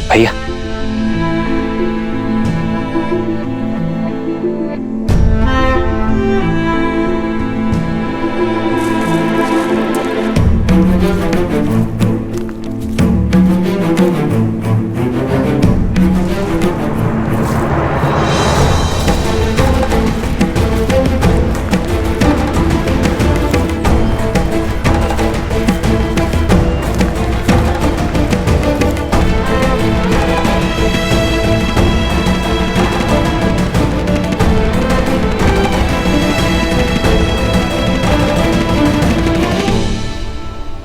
भैया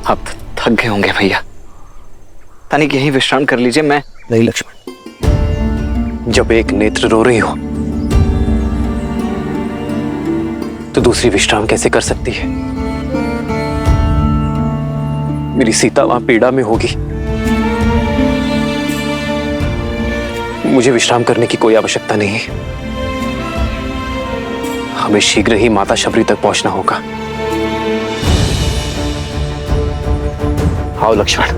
आप थक गए होंगे भैया, तनिक यहीं विश्राम कर लीजिए। मैं नहीं लक्ष्मण, जब एक नेत्र रो रही हो तो दूसरी विश्राम कैसे कर सकती है? मेरी सीता वहां पीड़ा में होगी, मुझे विश्राम करने की कोई आवश्यकता नहीं है। हमें शीघ्र ही माता शबरी तक पहुंचना होगा। आओ लक्ष्मण।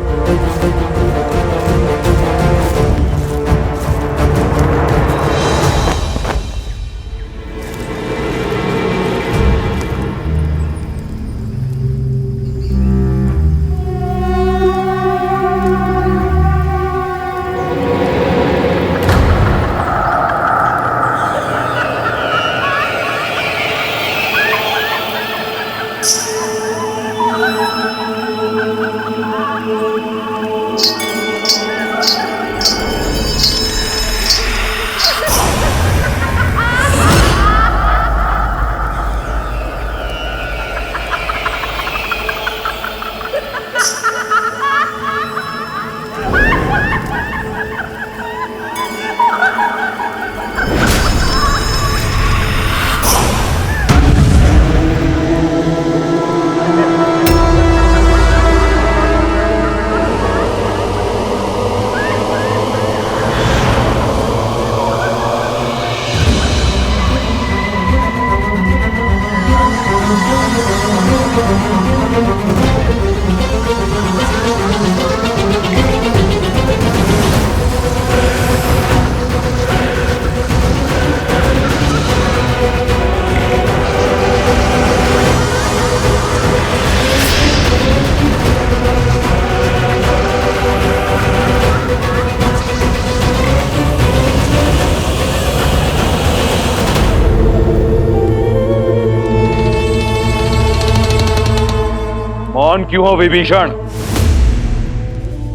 मौन क्यों हो विभीषण?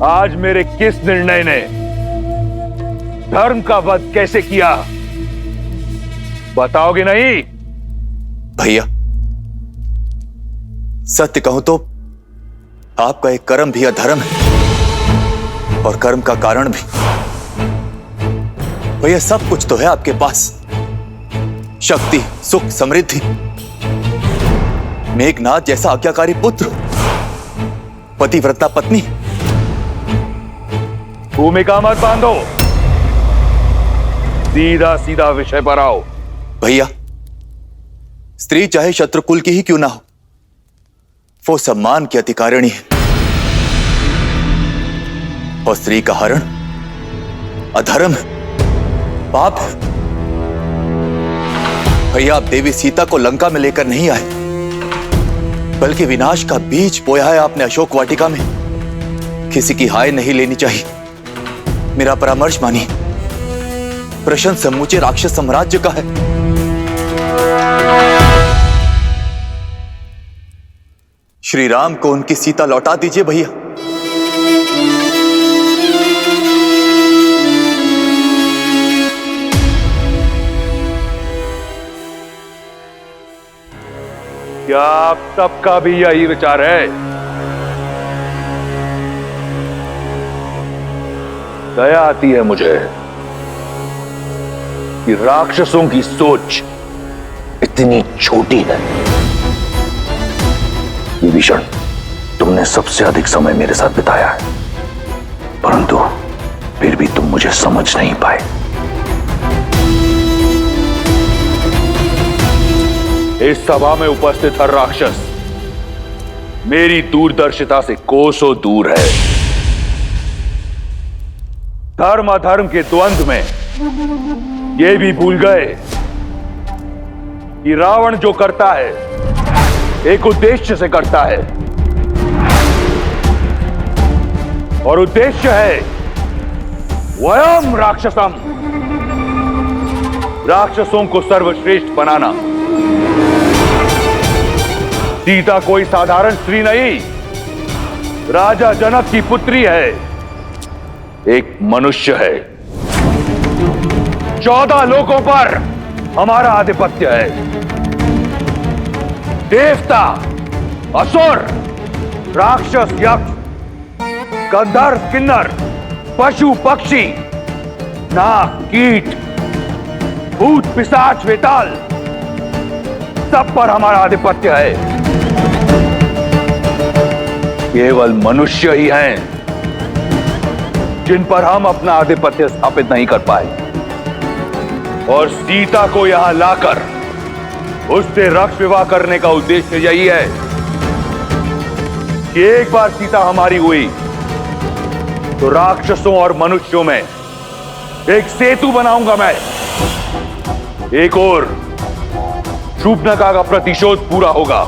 आज मेरे किस निर्णय ने धर्म का वध कैसे किया, बताओगे नहीं? भैया, सत्य कहूं तो आपका एक कर्म भी अधर्म है और कर्म का कारण भी। भैया, सब कुछ तो है आपके पास, शक्ति, सुख, समृद्धि, मेघनाथ जैसा आज्ञाकारी पुत्र, पतिव्रता पत्नी। भूमिका मत बांधो, सीधा सीधा विषय पर आओ। भैया, स्त्री चाहे शत्रुकुल की ही क्यों ना हो, वो सम्मान की अधिकारिणी है और स्त्री का हरण अधर्म है, पाप है। भैया, आप देवी सीता को लंका में लेकर नहीं आए, बल्कि विनाश का बीज बोया है आपने अशोक वाटिका में। किसी की हाय नहीं लेनी चाहिए, मेरा परामर्श मानिए। प्रश्न समूचे राक्षस साम्राज्य का है। श्री राम को उनकी सीता लौटा दीजिए भैया। क्या आप सबका भी यही विचार है? दया आती है मुझे कि राक्षसों की सोच इतनी छोटी है। विभीषण, तुमने सबसे अधिक समय मेरे साथ बिताया है, परंतु फिर भी तुम मुझे समझ नहीं पाए। इस सभा में उपस्थित हर राक्षस मेरी दूरदर्शिता से कोसों दूर है। धर्म अधर्म के द्वंद्व में ये भी भूल गए कि रावण जो करता है एक उद्देश्य से करता है, और उद्देश्य है वयम राक्षसम, राक्षसों को सर्वश्रेष्ठ बनाना। सीता कोई साधारण स्त्री नहीं, राजा जनक की पुत्री है, एक मनुष्य है। 14 लोकों पर हमारा आधिपत्य है। देवता, असुर, राक्षस, यक्ष, गंधर्व, किन्नर, पशु, पक्षी, नाग, कीट, भूत, पिशाच, वेताल, सब पर हमारा आधिपत्य है। केवल मनुष्य ही हैं जिन पर हम अपना आधिपत्य स्थापित नहीं कर पाए, और सीता को यहां लाकर उससे रक्त विवाह करने का उद्देश्य यही है कि एक बार सीता हमारी हुई तो राक्षसों और मनुष्यों में एक सेतु बनाऊंगा मैं। एक ओर शूर्पणखा का प्रतिशोध पूरा होगा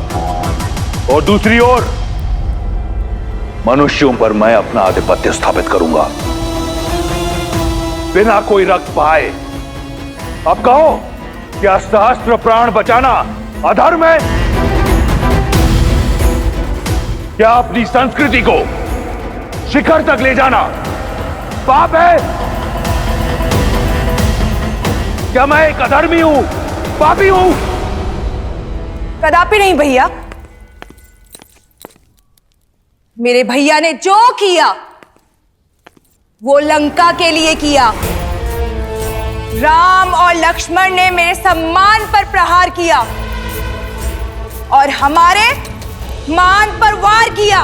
और दूसरी ओर मनुष्यों पर मैं अपना आधिपत्य स्थापित करूंगा बिना कोई रक्त बहाए। अब कहो, क्या सहस्त्र प्राण बचाना अधर्म है? क्या अपनी संस्कृति को शिखर तक ले जाना पाप है? क्या मैं एक अधर्मी हूं, पापी हूं? कदापि नहीं भैया। मेरे भैया ने जो किया वो लंका के लिए किया। राम और लक्ष्मण ने मेरे सम्मान पर प्रहार किया और हमारे मान पर वार किया।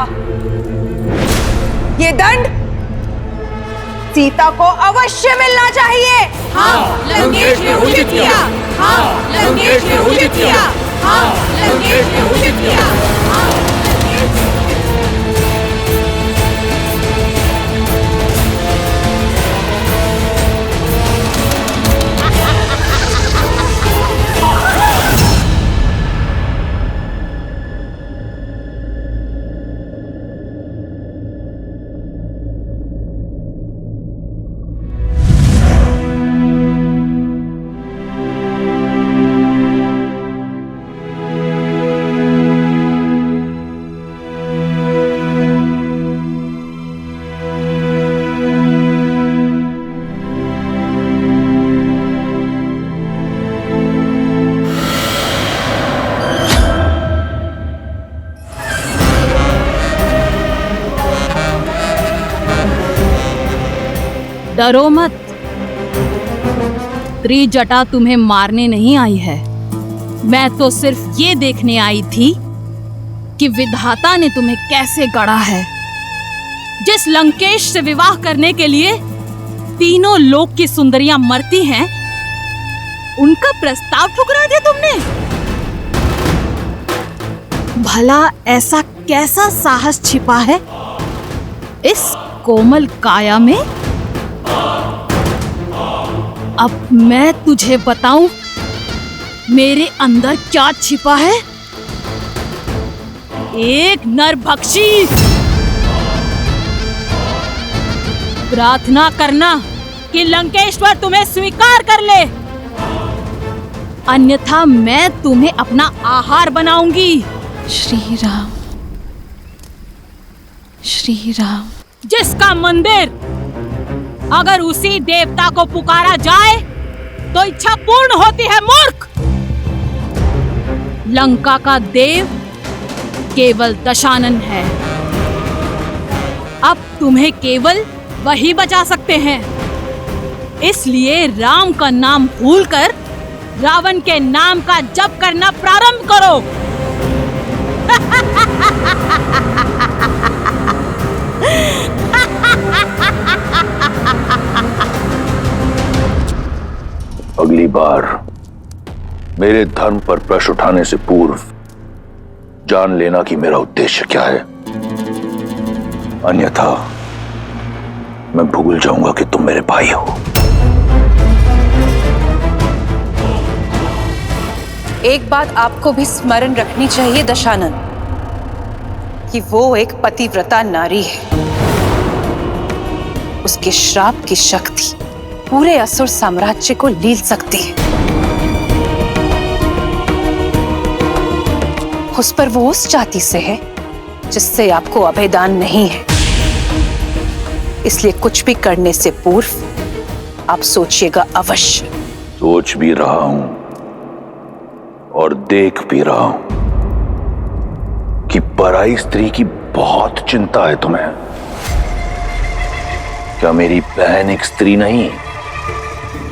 ये दंड सीता को अवश्य मिलना चाहिए। हाँ, लंकेश ने उचित किया। हाँ, लंकेश ने उचित किया। हाँ, लंकेश ने उचित किया। हाँ, लंकेश ने डरो मत, त्रिजटा तुम्हें मारने नहीं आई है। मैं तो सिर्फ ये देखने आई थी कि विधाता ने तुम्हें कैसे गढ़ा है। जिस लंकेश से विवाह करने के लिए तीनों लोक की सुंदरियां मरती हैं, उनका प्रस्ताव ठुकरा दिया तुमने। भला ऐसा कैसा साहस छिपा है इस कोमल काया में? अब मैं तुझे बताऊं मेरे अंदर क्या छिपा है। एक नरभक्षी। प्रार्थना करना कि लंकेश्वर तुम्हें स्वीकार कर ले, अन्यथा मैं तुम्हें अपना आहार बनाऊंगी। श्री राम, श्री राम। जिसका मंदिर अगर उसी देवता को पुकारा जाए तो इच्छा पूर्ण होती है, मूर्ख। लंका का देव केवल दशानन है। अब तुम्हें केवल वही बचा सकते हैं। इसलिए राम का नाम भूलकर रावण के नाम का जप करना प्रारंभ करो। अगली बार मेरे धर्म पर प्रश्न उठाने से पूर्व जान लेना कि मेरा उद्देश्य क्या है, अन्यथा मैं भूल जाऊंगा कि तुम मेरे भाई हो। एक बात आपको भी स्मरण रखनी चाहिए दशानन, कि वो एक पतिव्रता नारी है। उसके श्राप की शक्ति पूरे असुर साम्राज्य को लील सकती है। उस पर वो उस जाति से है जिससे आपको अभेदान नहीं है। इसलिए कुछ भी करने से पूर्व आप सोचिएगा अवश्य। सोच भी रहा हूं और देख भी रहा हूं कि पराई स्त्री की बहुत चिंता है तुम्हें। क्या मेरी बहन एक स्त्री नहीं?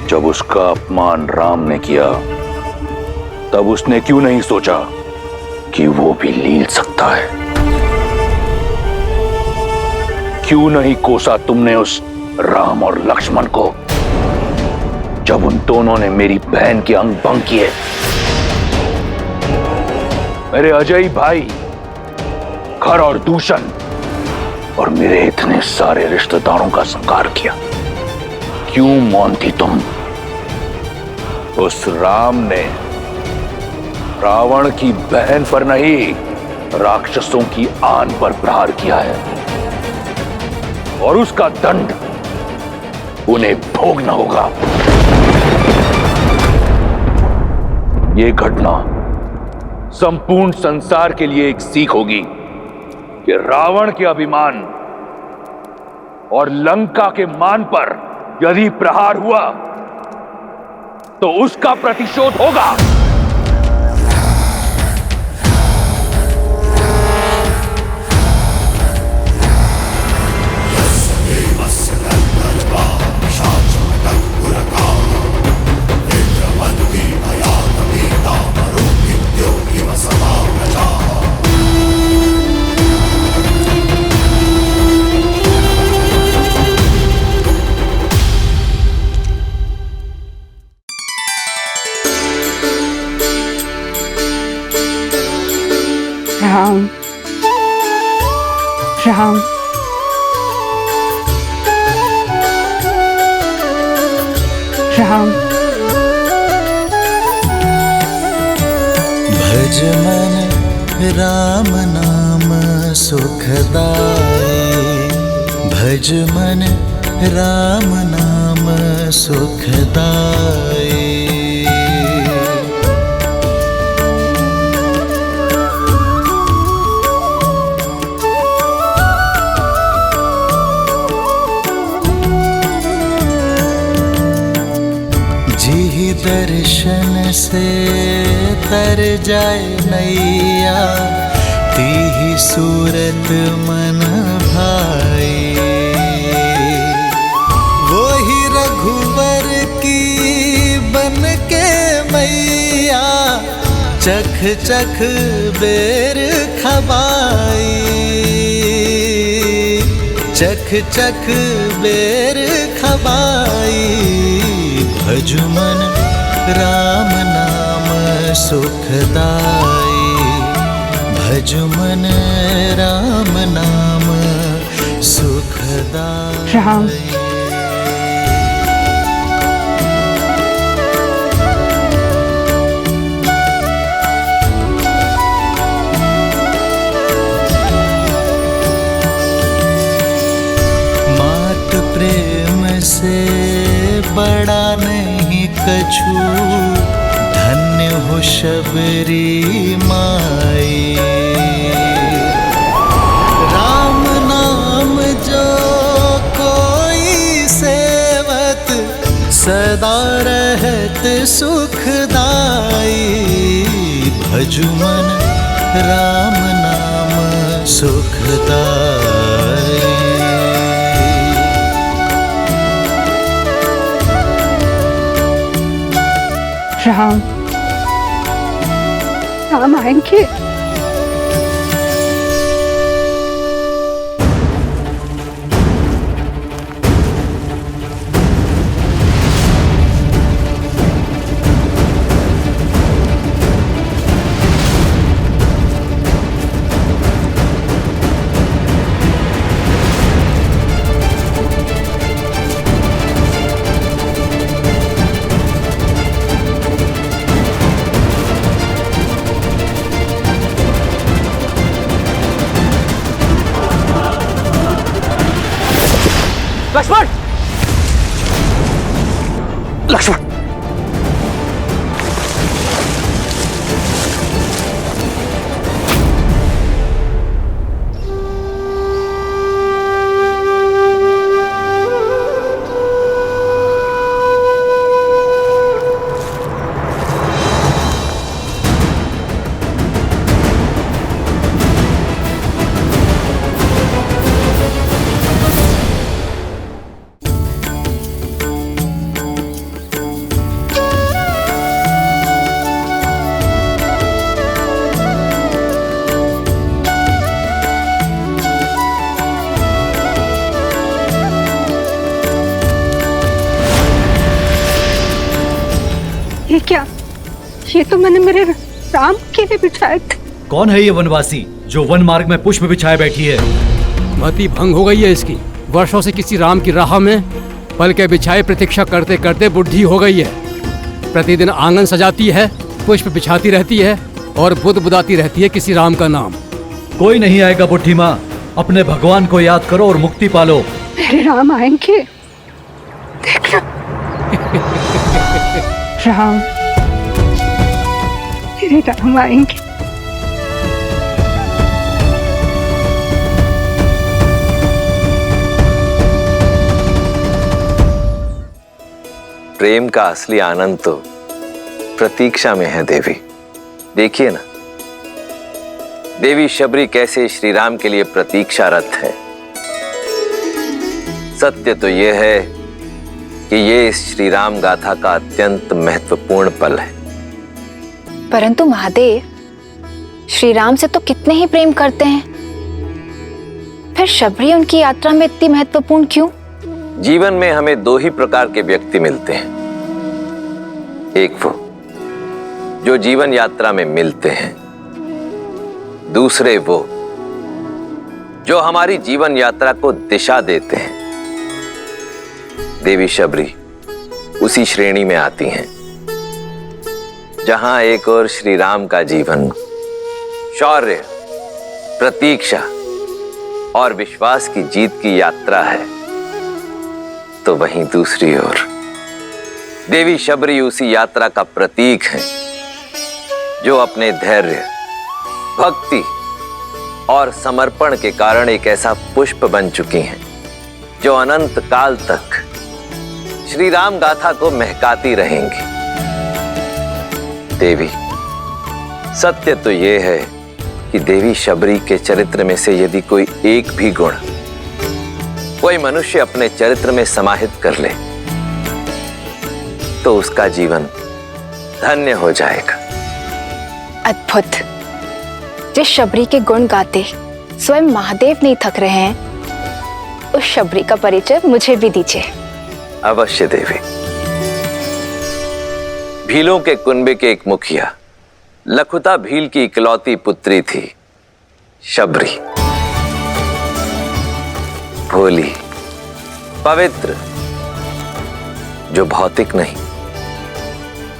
जब उसका अपमान राम ने किया तब उसने क्यों नहीं सोचा कि वो भी लील सकता है? क्यों नहीं कोसा तुमने उस राम और लक्ष्मण को जब उन दोनों ने मेरी बहन के अंग भंग किए? मेरे अजय भाई खर और दूषण और मेरे इतने सारे रिश्तेदारों का संहार किया। क्यों मौन थी तुम? उस राम ने रावण की बहन पर नहीं, राक्षसों की आन पर प्रहार किया है और उसका दंड उन्हें भोगना होगा। यह घटना संपूर्ण संसार के लिए एक सीख होगी कि रावण के अभिमान और लंका के मान पर यदि प्रहार हुआ तो उसका प्रतिशोध होगा। राम राम राम। भज मन राम नाम सुखदाई, भज मन राम नाम सुखदाई। दर्शन से तर जाए नैया, तीही सूरत मन भाई। वो ही रघुवर की बन के मैया, चख चख बेर खबाई, चख चख बेर खबाई। भजुमन राम नाम सुखदाई, भजुमन राम नाम सुखदाई। राम मात प्रेम से बड़ा नहीं कछु, धन्य हो शबरी माई। राम नाम जो कोई सेवत, सदा रहत सुखदाई। भजुमन राम नाम सुखदाई। राम राम आएंगे। लक्ष्मण! लक्ष्मण! ये क्या? ये तो मैंने मेरे राम के लिए बिठाए थे। कौन है ये वनवासी जो वन मार्ग में पुष्प बिछाए बैठी है? मति भंग हो गई है इसकी। वर्षों से किसी राम की राह में पल के बिछाए प्रतीक्षा करते करते बुढ़ी हो गई है। प्रतिदिन आंगन सजाती है, पुष्प बिछाती रहती है और बुदाती रहती है किसी राम का नाम। कोई नहीं आएगा बुढ़ी माँ, अपने भगवान को याद करो और मुक्ति पालो। मेरे राम आएंगे, देखना। राम, मेरे राम आएंगे। प्रेम का असली आनंद तो प्रतीक्षा में है देवी। देखिए ना, देवी शबरी कैसे श्री राम के लिए प्रतीक्षारत है। सत्य तो यह है कि ये इस श्री राम गाथा का अत्यंत महत्वपूर्ण पल है। परंतु महादेव, श्री राम से तो कितने ही प्रेम करते हैं, फिर शबरी उनकी यात्रा में इतनी महत्वपूर्ण क्यों? जीवन में हमें दो ही प्रकार के व्यक्ति मिलते हैं। एक वो जो जीवन यात्रा में मिलते हैं, दूसरे वो जो हमारी जीवन यात्रा को दिशा देते हैं। देवी शबरी उसी श्रेणी में आती हैं, जहां एक और श्री राम का जीवन शौर्य, प्रतीक्षा और विश्वास की जीत की यात्रा है, तो वहीं दूसरी ओर देवी शबरी उसी यात्रा का प्रतीक है जो अपने धैर्य, भक्ति और समर्पण के कारण एक ऐसा पुष्प बन चुकी हैं जो अनंत काल तक श्री राम गाथा को महकाती रहेंगी। देवी, सत्य तो यह है कि देवी शबरी के चरित्र में से यदि कोई एक भी गुण कोई मनुष्य अपने चरित्र में समाहित कर ले तो उसका जीवन धन्य हो जाएगा। अद्भुत। जिस शबरी के गुण गाते स्वयं महादेव नहीं थक रहे हैं, उस शबरी का परिचय मुझे भी दीजिए। अवश्य देवी। भीलों के कुनबे के एक मुखिया लखुता भील की इकलौती पुत्री थी शबरी। भोली, पवित्र, जो भौतिक नहीं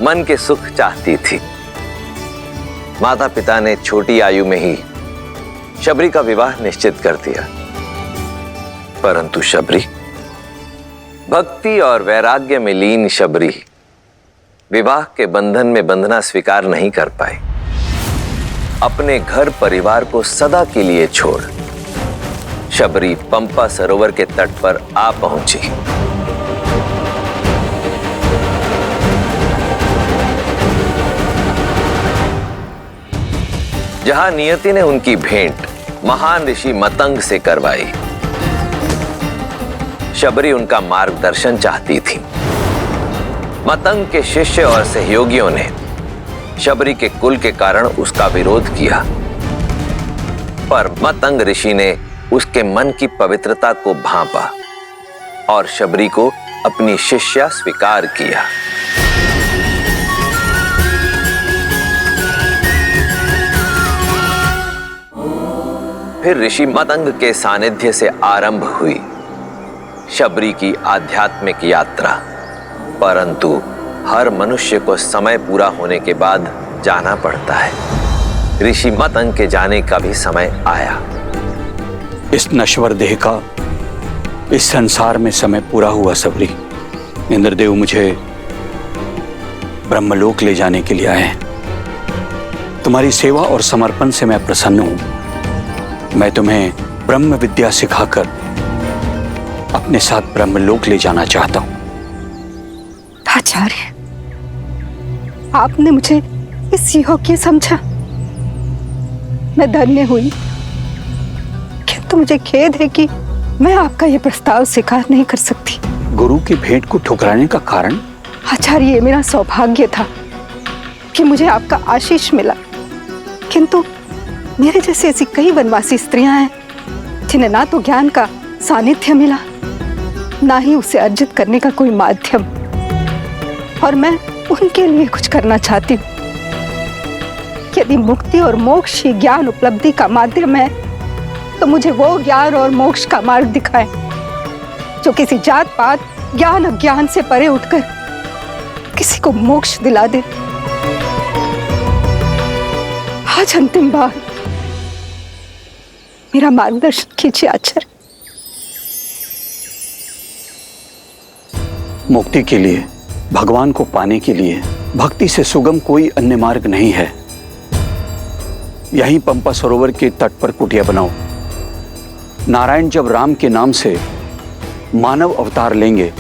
मन के सुख चाहती थी। माता पिता ने छोटी आयु में ही शबरी का विवाह निश्चित कर दिया, परंतु शबरी, भक्ति और वैराग्य में लीन शबरी विवाह के बंधन में बंधना स्वीकार नहीं कर पाई। अपने घर परिवार को सदा के लिए छोड़ शबरी पंपा सरोवर के तट पर आ पहुंची। जहां नियति ने उनकी भेंट महान ऋषि मतंग से करवाई। शबरी उनका मार्गदर्शन चाहती थी। मतंग के शिष्य और सहयोगियों ने शबरी के कुल के कारण उसका विरोध किया, पर मतंग ऋषि ने उसके मन की पवित्रता को भांपा और शबरी को अपनी शिष्या स्वीकार किया। फिर ऋषि मतंग के सानिध्य से आरंभ हुई शबरी की आध्यात्मिक यात्रा। परंतु हर मनुष्य को समय पूरा होने के बाद जाना पड़ता है। ऋषि मतंग के जाने का भी समय आया। इस नश्वर देह का इस संसार में समय पूरा हुआ सबरी। इंद्रदेव मुझे ब्रह्मलोक ले जाने के लिए आए हैं। तुम्हारी सेवा और समर्पण से मैं प्रसन्न हूं। मैं तुम्हें ब्रह्म विद्या सिखाकर अपने साथ ब्रह्मलोक ले जाना चाहता हूं। आचार्य, आपने मुझे इस योग्य समझा। मैं धन्य हुई, किंतु मुझे खेद है कि मैं आपका ये प्रस्ताव स्वीकार नहीं कर सकती। गुरु की भेंट को ठुकराने का कारण? आचार्य, ये मेरा सौभाग्य था कि मुझे आपका आशीष मिला, किंतु मेरे जैसी ऐसी कई वनवासी स्त्रियां हैं जिन्हें ना तो ज्ञान का सानिध्य मिला, ना ही उसे अर्जित करने का कोई माध्यम, और मैं उनके लिए कुछ करना चाहती हूँ। यदि मुक्ति और मोक्ष ही ज्ञान उपलब्धि का माध्यम है, तो मुझे वो ज्ञान और मोक्ष का मार्ग दिखाए जो किसी जात पात, ज्ञान अज्ञान से परे उठकर किसी को मोक्ष दिला दे। आज अंतिम बार मेरा मार्गदर्शन कीजिए आचार्य। मुक्ति के लिए, भगवान को पाने के लिए भक्ति से सुगम कोई अन्य मार्ग नहीं है। यहीं पंपा सरोवर के तट पर कुटिया बनाओ। नारायण जब राम के नाम से मानव अवतार लेंगे,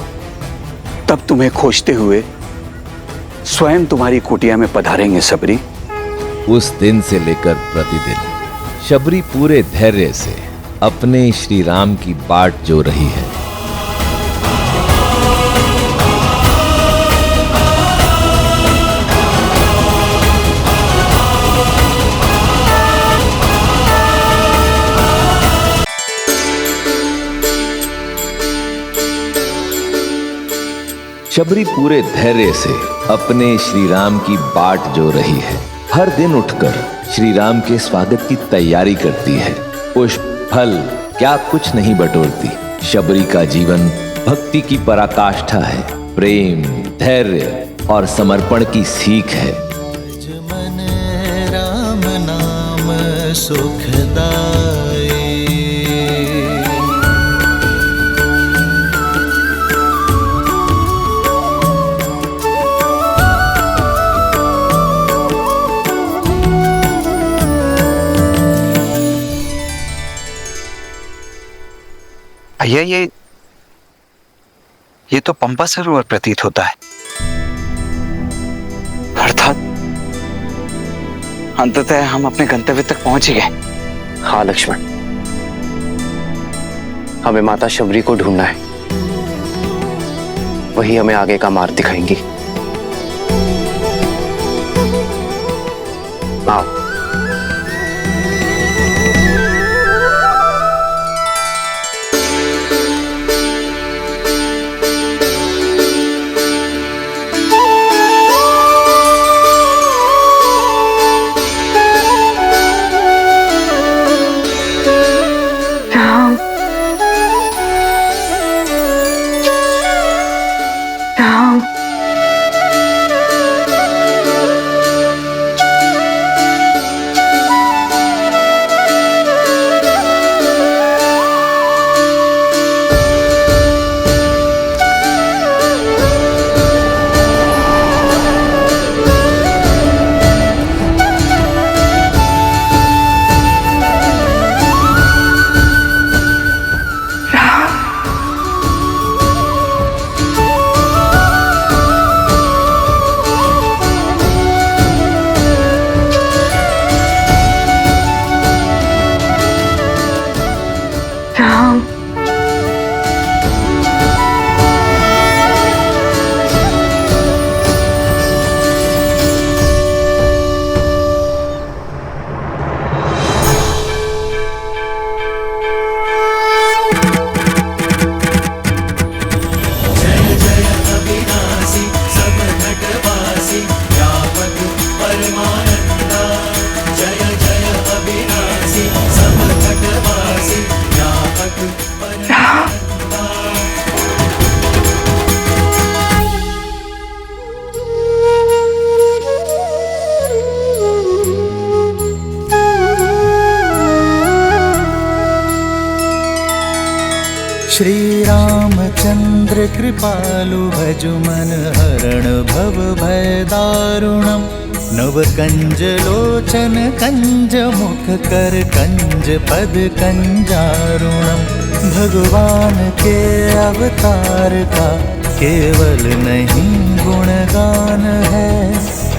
तब तुम्हें खोजते हुए स्वयं तुम्हारी कुटिया में पधारेंगे सबरी। उस दिन से लेकर प्रतिदिन शबरी पूरे धैर्य से अपने श्री राम की बाट जो रही है। शबरी पूरे धैर्य से अपने श्री राम की बाट जो रही है। हर दिन उठकर श्री राम के स्वागत की तैयारी करती है। पुष्प फल क्या कुछ नहीं बटोरती। शबरी का जीवन भक्ति की पराकाष्ठा है, प्रेम, धैर्य और समर्पण की सीख है। मन राम नाम सुखदाई। भैया, ये तो पंपा सरोवर प्रतीत होता है। अर्थात अंततः हम अपने गंतव्य तक पहुंच ही गए। हाँ लक्ष्मण, हमें माता शबरी को ढूंढना है। वही हमें आगे का मार्ग दिखाएंगी। आओ। पुत्र कृपालु भज मन हरण भव भय दारुणम। नव कंज लोचन कंज मुख कर कंज पद कंजारुणम। भगवान के अवतार का केवल नहीं गुणगान है,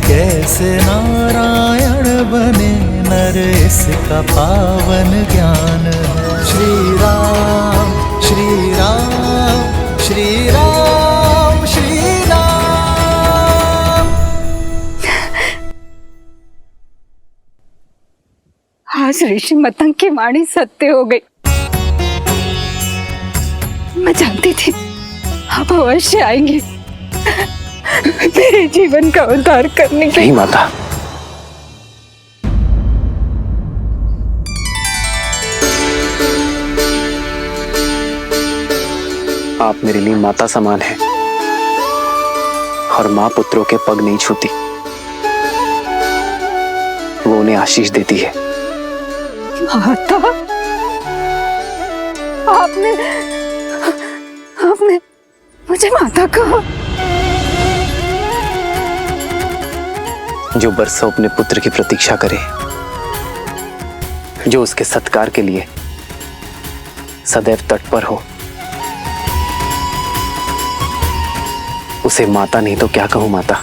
कैसे नारायण बने नर इसका पावन ज्ञान है। श्री राम श्री राम श्री राम श्री राम। आज ऋषि मतंग की वाणी सत्य हो गई। मैं जानती थी आप अवश्य आएंगे मेरे जीवन का उद्धार करने के। नहीं माता, आप मेरे लिए माता समान हैं और मां पुत्रों के पग नहीं छूती, वो उन्हें आशीष देती है। माता, आपने मुझे माता कहा। जो बरसों अपने पुत्र की प्रतीक्षा करे, जो उसके सत्कार के लिए सदैव तट पर हो, उसे माता नहीं तो क्या कहूं माता।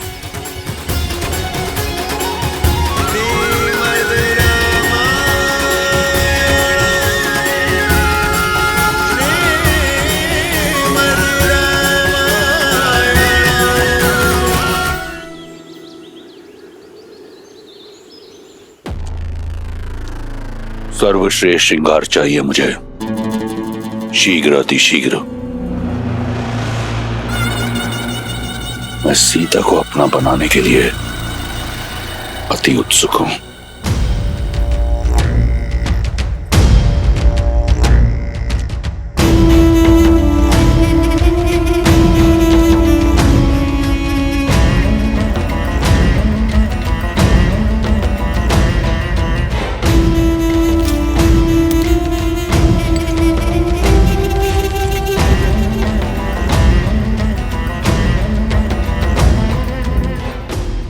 सर्वश्रेष्ठ श्रृंगार चाहिए मुझे, शीघ्र अतिशीघ्र। मैं सीता को अपना बनाने के लिए अति उत्सुक हूं।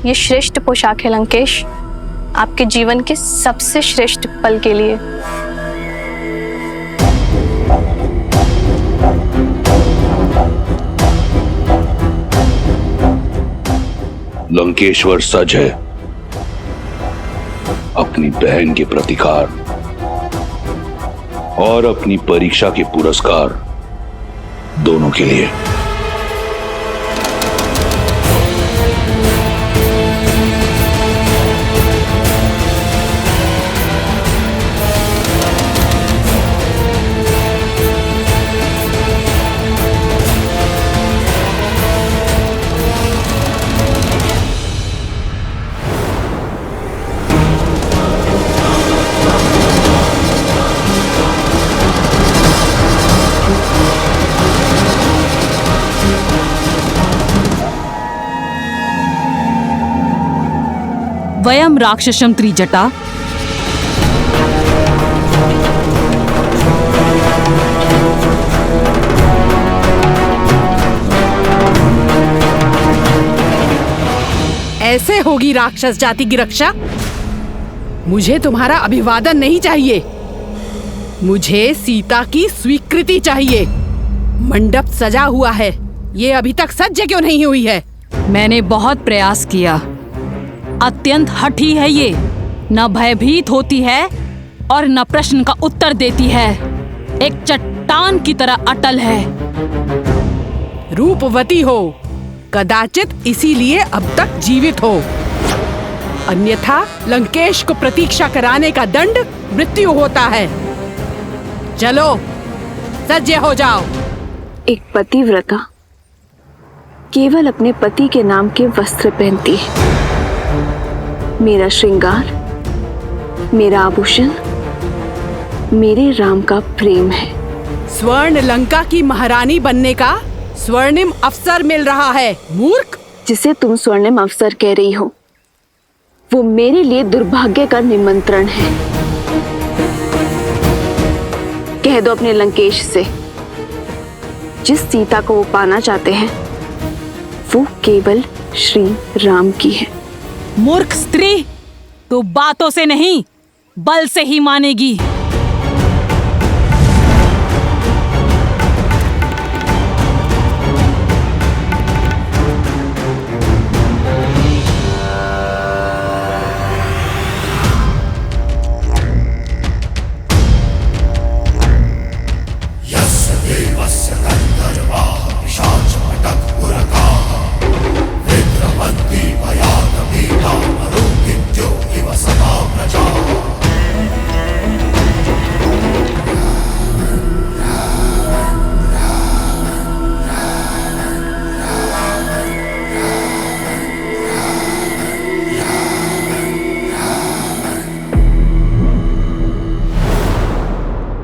ये श्रेष्ठ पोशाक है लंकेश, आपके जीवन के सबसे श्रेष्ठ पल के लिए। लंकेश्वर सज है अपनी बहन के प्रतिकार और अपनी परीक्षा के पुरस्कार दोनों के लिए। वयम राक्षसम त्रिजटा ऐसे होगी राक्षस जाति की रक्षा। मुझे तुम्हारा अभिवादन नहीं चाहिए, मुझे सीता की स्वीकृति चाहिए। मंडप सजा हुआ है, ये अभी तक सज्ज क्यों नहीं हुई है? मैंने बहुत प्रयास किया। अत्यंत हठी है ये, न भयभीत होती है और न प्रश्न का उत्तर देती है, एक चट्टान की तरह अटल है। रूपवती हो, कदाचित इसीलिए अब तक जीवित हो, अन्यथा लंकेश को प्रतीक्षा कराने का दंड मृत्यु होता है। चलो सज्ज हो जाओ। एक पतिव्रता केवल अपने पति के नाम के वस्त्र पहनती है। मेरा श्रृंगार, मेरा आभूषण, मेरे राम का प्रेम है। स्वर्ण लंका की महारानी बनने का स्वर्णिम अवसर मिल रहा है, मूर्ख। जिसे तुम स्वर्णिम अवसर कह रही हो, वो मेरे लिए दुर्भाग्य का निमंत्रण है। कह दो अपने लंकेश से जिस सीता को वो पाना चाहते हैं वो केवल श्री राम की है। मूर्ख स्त्री, तू बातों से नहीं बल से ही मानेगी।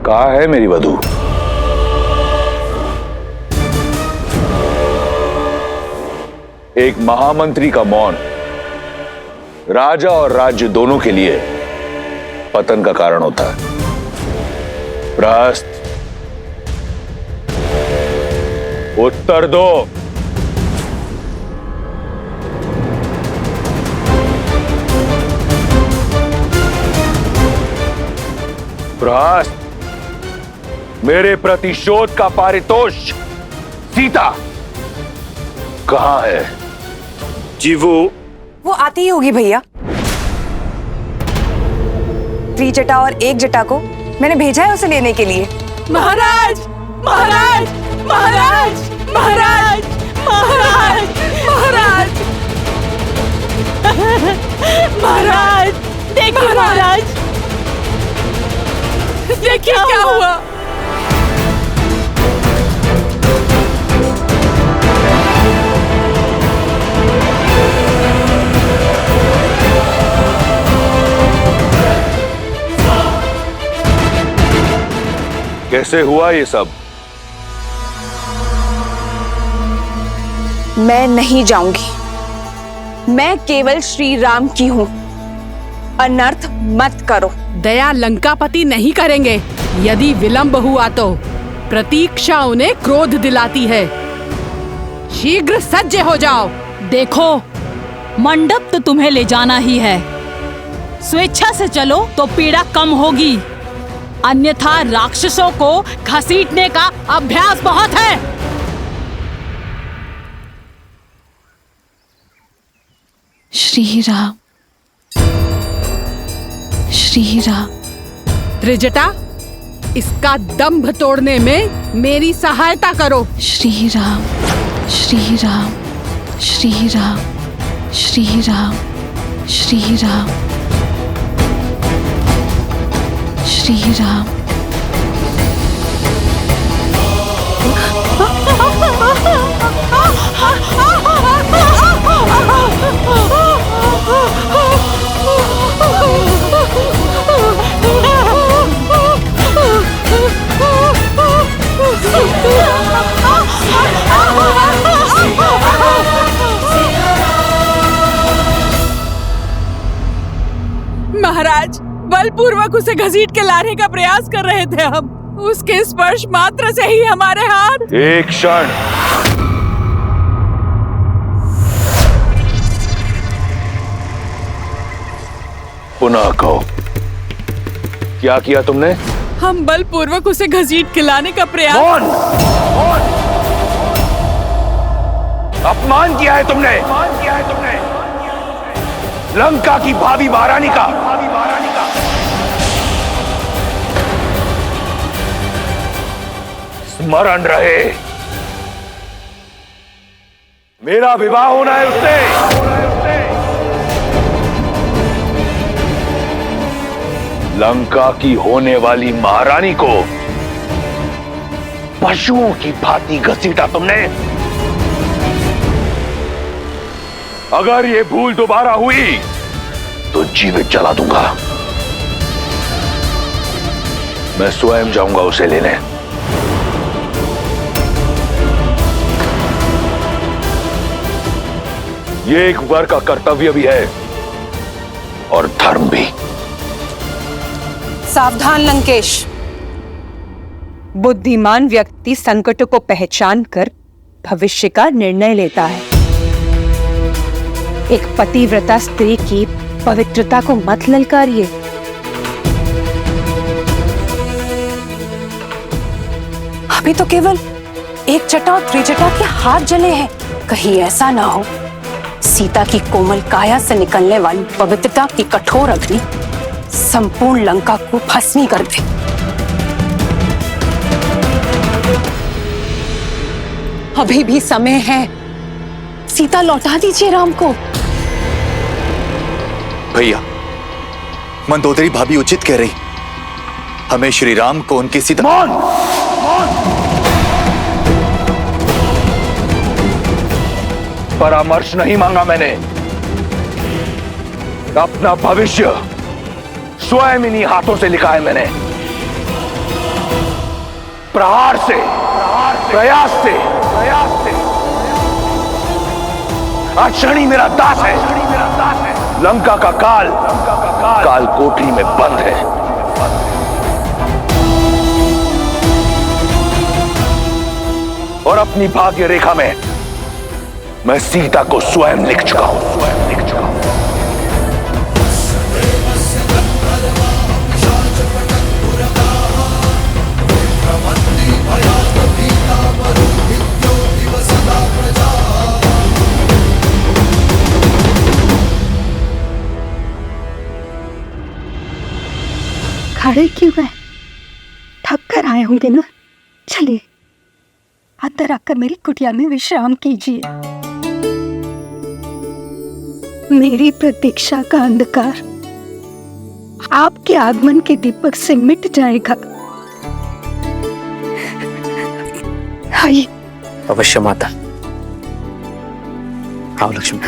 कहाँ है मेरी वधू? एक महामंत्री का मौन राजा और राज्य दोनों के लिए पतन का कारण होता है। प्रहस्त, उत्तर दो। प्रहस्त, मेरे प्रतिशोध का पारितोष सीता कहां है? जी वो आती ही होगी भैया। त्रिजटा और एक जटा को मैंने भेजा है उसे लेने के लिए। महाराज, महाराज, महाराज, महाराज, महाराज, महाराज, महाराज, देखिए महाराज, देखिए क्या हुआ। कैसे हुआ ये सब? मैं नहीं जाऊंगी। मैं केवल श्री राम की हूं। अनर्थ मत करो। दया लंकापति नहीं करेंगे। यदि विलंब हुआ तो प्रतीक्षा उन्हें क्रोध दिलाती है। शीघ्र सज्ज हो जाओ। देखो, मंडप तो तुम्हें ले जाना ही है। स्वेच्छा से चलो तो पीड़ा कम होगी, अन्यथा राक्षसों को घसीटने का अभ्यास बहुत है। श्री राम, श्री राम। त्रिजटा, इसका दंभ तोड़ने में मेरी सहायता करो। श्री राम, श्री राम, श्री राम, श्री राम, श्री राम, श्री राम। महाराज, बलपूर्वक उसे घसीट के लाने का प्रयास कर रहे थे हम। उसके स्पर्श मात्र से ही हमारे हाथ। एक क्षण। पुनः कहो, क्या किया तुमने? हम बलपूर्वक उसे घसीट के लाने का प्रयास। कौन? कौन? अपमान किया है तुमने। अपमान किया है तुमने लंका की भावी महारानी का। स्मरण रहे, मेरा विवाह होना है उससे। लंका की होने वाली महारानी को पशुओं की भांति घसीटा तुमने। अगर ये भूल दोबारा हुई तो जीवित जला दूंगा। मैं स्वयं जाऊंगा उसे लेने। ये एक वर का कर्तव्य भी है और धर्म भी। सावधान लंकेश, बुद्धिमान व्यक्ति संकटों को पहचान कर भविष्य का निर्णय लेता है। एक पतिव्रता स्त्री की पवित्रता को मत ललकारिए। अभी तो केवल एक जटा और त्रिजटा के हाथ जले हैं। कहीं ऐसा ना हो सीता की कोमल काया से निकलने वाली पवित्रता की कठोर अग्नि संपूर्ण लंका को भस्मी कर दे। अभी भी समय है, सीता लौटा दीजिए राम को। भैया, मंदोदरी भाभी उचित कह रही, हमें श्री राम को उनकी सीता। परामर्श नहीं मांगा मैंने, अपना भविष्य स्वयं इन्हीं हाथों से लिखा है मैंने। प्रहार से, प्रयास से, आज शनि मेरा दास है। लंका का काल कोठरी में बंद है। और अपनी भाग्य रेखा में मैं सीता को स्वयं लिख चुका हूं, खड़े क्यों हैं? थक कर आए होंगे ना। चलिए अंदर आकर मेरी कुटिया में विश्राम कीजिए। मेरी प्रतीक्षा का अंधकार आपके आगमन के दीपक से मिट जाएगा। आइए। अवश्य माता। आओ लक्ष्मी।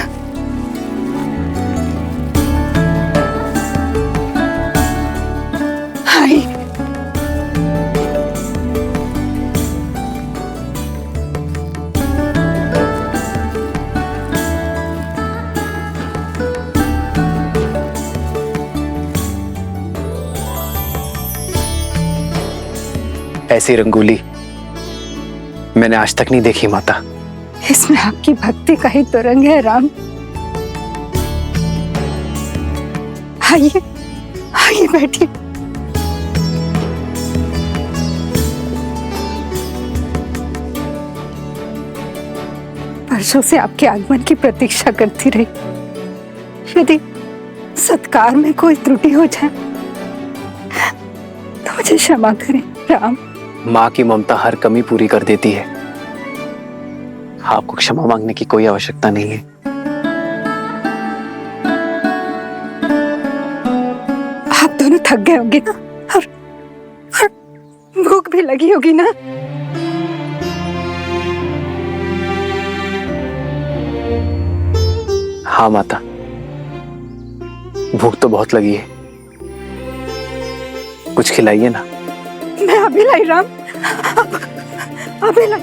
ऐसी रंगोली मैंने आज तक नहीं देखी माता। इसमें आपकी भक्ति का ही तो रंग है राम। आइए आइए बैठिए। वर्षों से आपके आगमन की प्रतीक्षा करती रही। यदि सत्कार में कोई त्रुटि हो जाए तो मुझे क्षमा करें राम। माँ की ममता हर कमी पूरी कर देती है। आपको क्षमा मांगने की कोई आवश्यकता नहीं है। आप दोनों थक गए होंगे ना, और भूख भी लगी होगी ना। हाँ माता, भूख तो बहुत लगी है, कुछ खिलाइए ना। मैं अभी लाई राम, अभी लाई।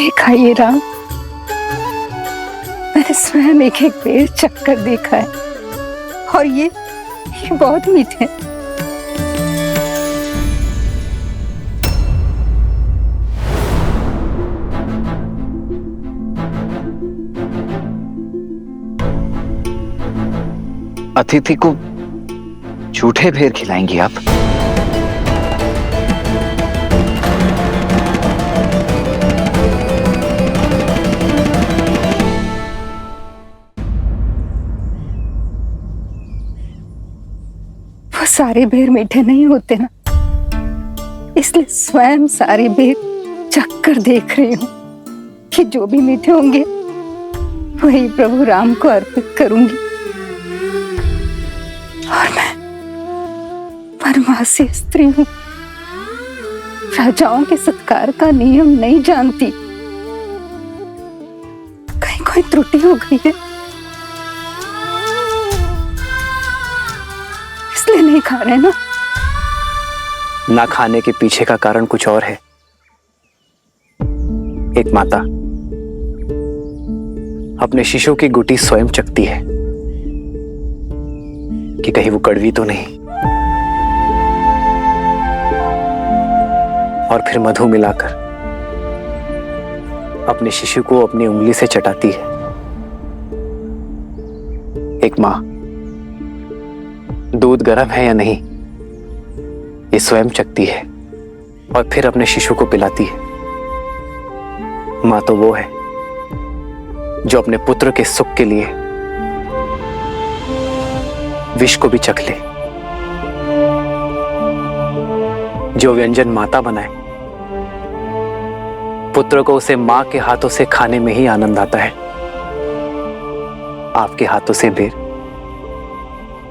ये खाइए राम, मैंने स्वयं एक एक पेड़ चखकर देखा है और ये बहुत मीठे हैं। अतिथि को झूठे भेर खिलाएंगी आप? वो सारे बेर मीठे नहीं होते ना, इसलिए स्वयं सारे बेर चख कर देख रही हूं कि जो भी मीठे होंगे वही प्रभु राम को अर्पित करूंगी। और मैं वनवासी स्त्री हूं, राजाओं के सत्कार का नियम नहीं जानती। कहीं कोई त्रुटि हो गई है इसलिए नहीं खा रहे ना। ना खाने के पीछे का कारण कुछ और है। एक माता अपने शिशु की गुटी स्वयं चखती है कि कहीं वो कड़वी तो नहीं, और फिर मधु मिलाकर अपने शिशु को अपनी उंगली से चटाती है। एक मां दूध गर्म है या नहीं ये स्वयं चखती है और फिर अपने शिशु को पिलाती है। मां तो वो है जो अपने पुत्र के सुख के लिए विष को भी चख ले। जो व्यंजन माता बनाए पुत्र को उसे मां के हाथों से खाने में ही आनंद आता है। आपके हाथों से बेर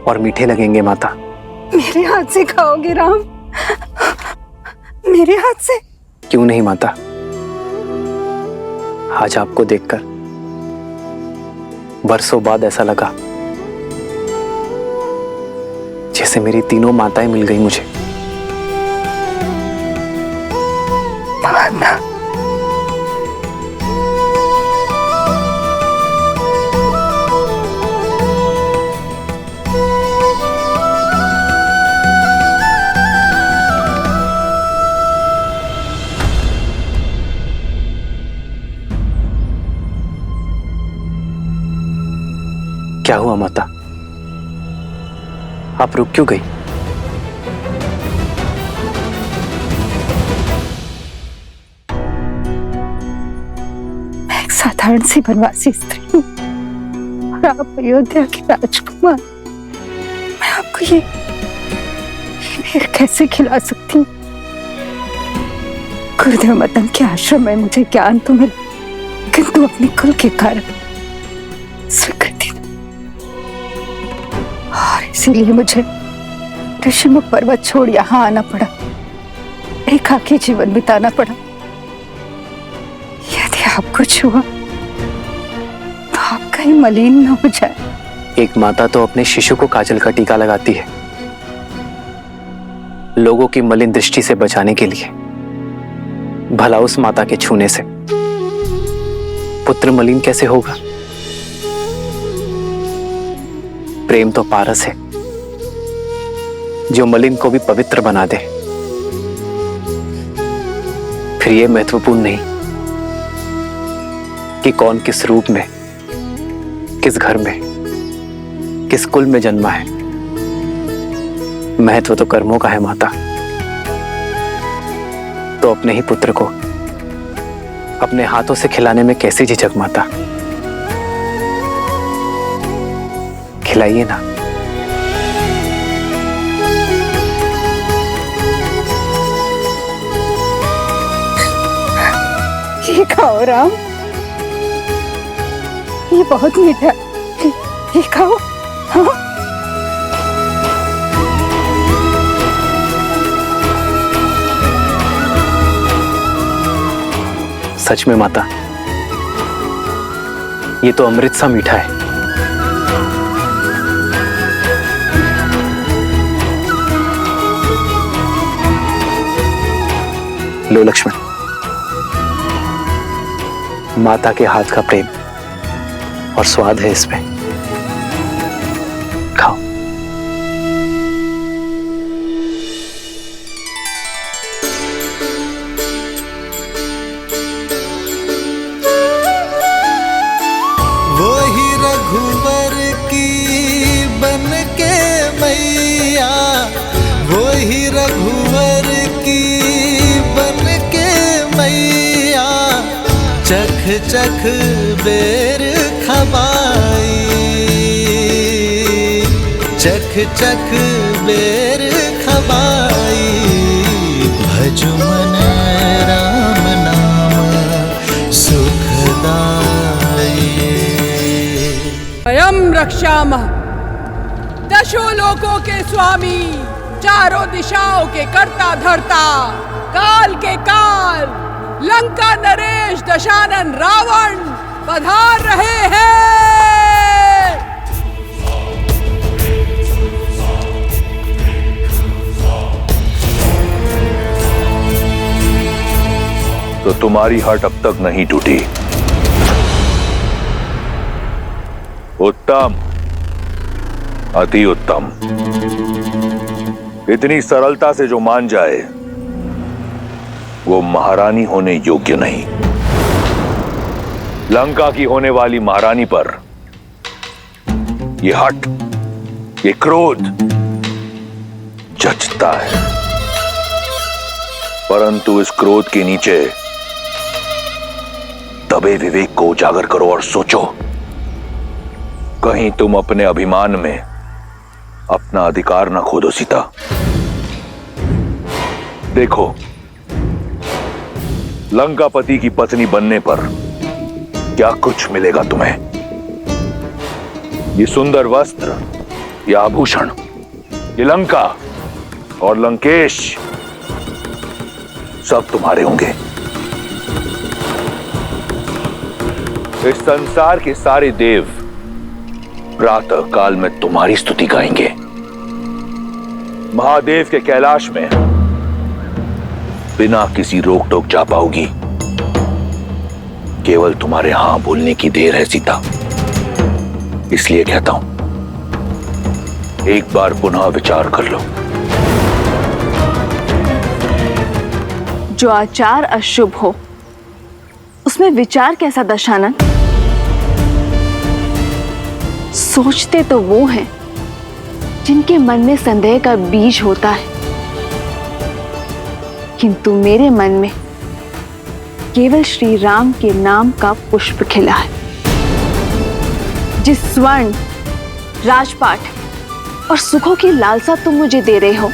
और मीठे लगेंगे माता। मेरे हाथ से खाओगे राम? मेरे हाथ से? क्यों नहीं माता, आज आपको देखकर बरसों बाद ऐसा लगा जैसे मेरी तीनों माताएं मिल गई मुझे। माता, क्या हुआ माता, आप रुक क्यों गई? मैं एक साधारण सी वनवासी स्त्री हूँ और आप अयोध्या के राजकुमार। मैं आपको ये बेर कैसे खिला सकती हूँ? गुरुदेव मदन के आश्रम में मुझे ज्ञान तो मिला, किंतु अपने कुल के कारण स्वीकृति, और इसीलिए मुझे ऋषिमुख पर्वत छोड़ यहाँ आना पड़ा, एकाकी जीवन बिताना पड़ा। यदि आपको छुआ तो आप कहीं मलिन न हो जाए। एक माता तो अपने शिशु को काजल का टीका लगाती है लोगों की मलिन दृष्टि से बचाने के लिए। भला उस माता के छूने से पुत्र मलिन कैसे होगा? प्रेम तो पारस है जो मलिन को भी पवित्र बना दे। फिर यह महत्वपूर्ण नहीं कि कौन किस रूप में, किस घर में, किस कुल में जन्मा है। महत्व तो कर्मों का है माता। तो अपने ही पुत्र को अपने हाथों से खिलाने में कैसे झिझक माता? खिलाइए ना। ये खाओ राम, ये बहुत मीठा है, ये खाओ। हाँ? सच में माता, ये तो अमृत सा मीठा है। लो लक्ष्मण, माता के हाथ का प्रेम और स्वाद है इसमें, खाओ। वही रघुवर की बन के मैया, वही रघुवर की बन के मैया, चख चख बेर खबाई, चख चख बेर खबाई। भजु मन राम नाम सुखदाई। स्वयं रक्षामः, दशों लोकों के स्वामी, चारों दिशाओं के कर्ता धर्ता, काल के काल, लंका नरेश दशानन रावण पधार रहे हैं। तो तुम्हारी हट अब तक नहीं टूटी। उत्तम, अति उत्तम। इतनी सरलता से जो मान जाए वो महारानी होने योग्य नहीं। लंका की होने वाली महारानी पर ये हट, ये क्रोध जचता है, परंतु इस क्रोध के नीचे दबे विवेक को उजागर करो और सोचो, कहीं तुम अपने अभिमान में अपना अधिकार ना खो दो। सीता, देखो, लंकापति की पत्नी बनने पर क्या कुछ मिलेगा तुम्हें। ये सुंदर वस्त्र, ये आभूषण, ये लंका और लंकेश सब तुम्हारे होंगे। इस संसार के सारे देव प्रातः काल में तुम्हारी स्तुति गाएंगे। महादेव के कैलाश में बिना किसी रोक टोक जा पाओगी। केवल तुम्हारे हां बोलने की देर है सीता। इसलिए कहता हूं, एक बार पुनः विचार कर लो। जो आचार अशुभ हो उसमें विचार कैसा दशानन? सोचते तो वो हैं जिनके मन में संदेह का बीज होता है, किंतु मेरे मन में केवल श्री राम के नाम का पुष्प खिला है। जिस स्वर्ण, राजपाट और सुखों की लालसा तुम मुझे दे रहे हो,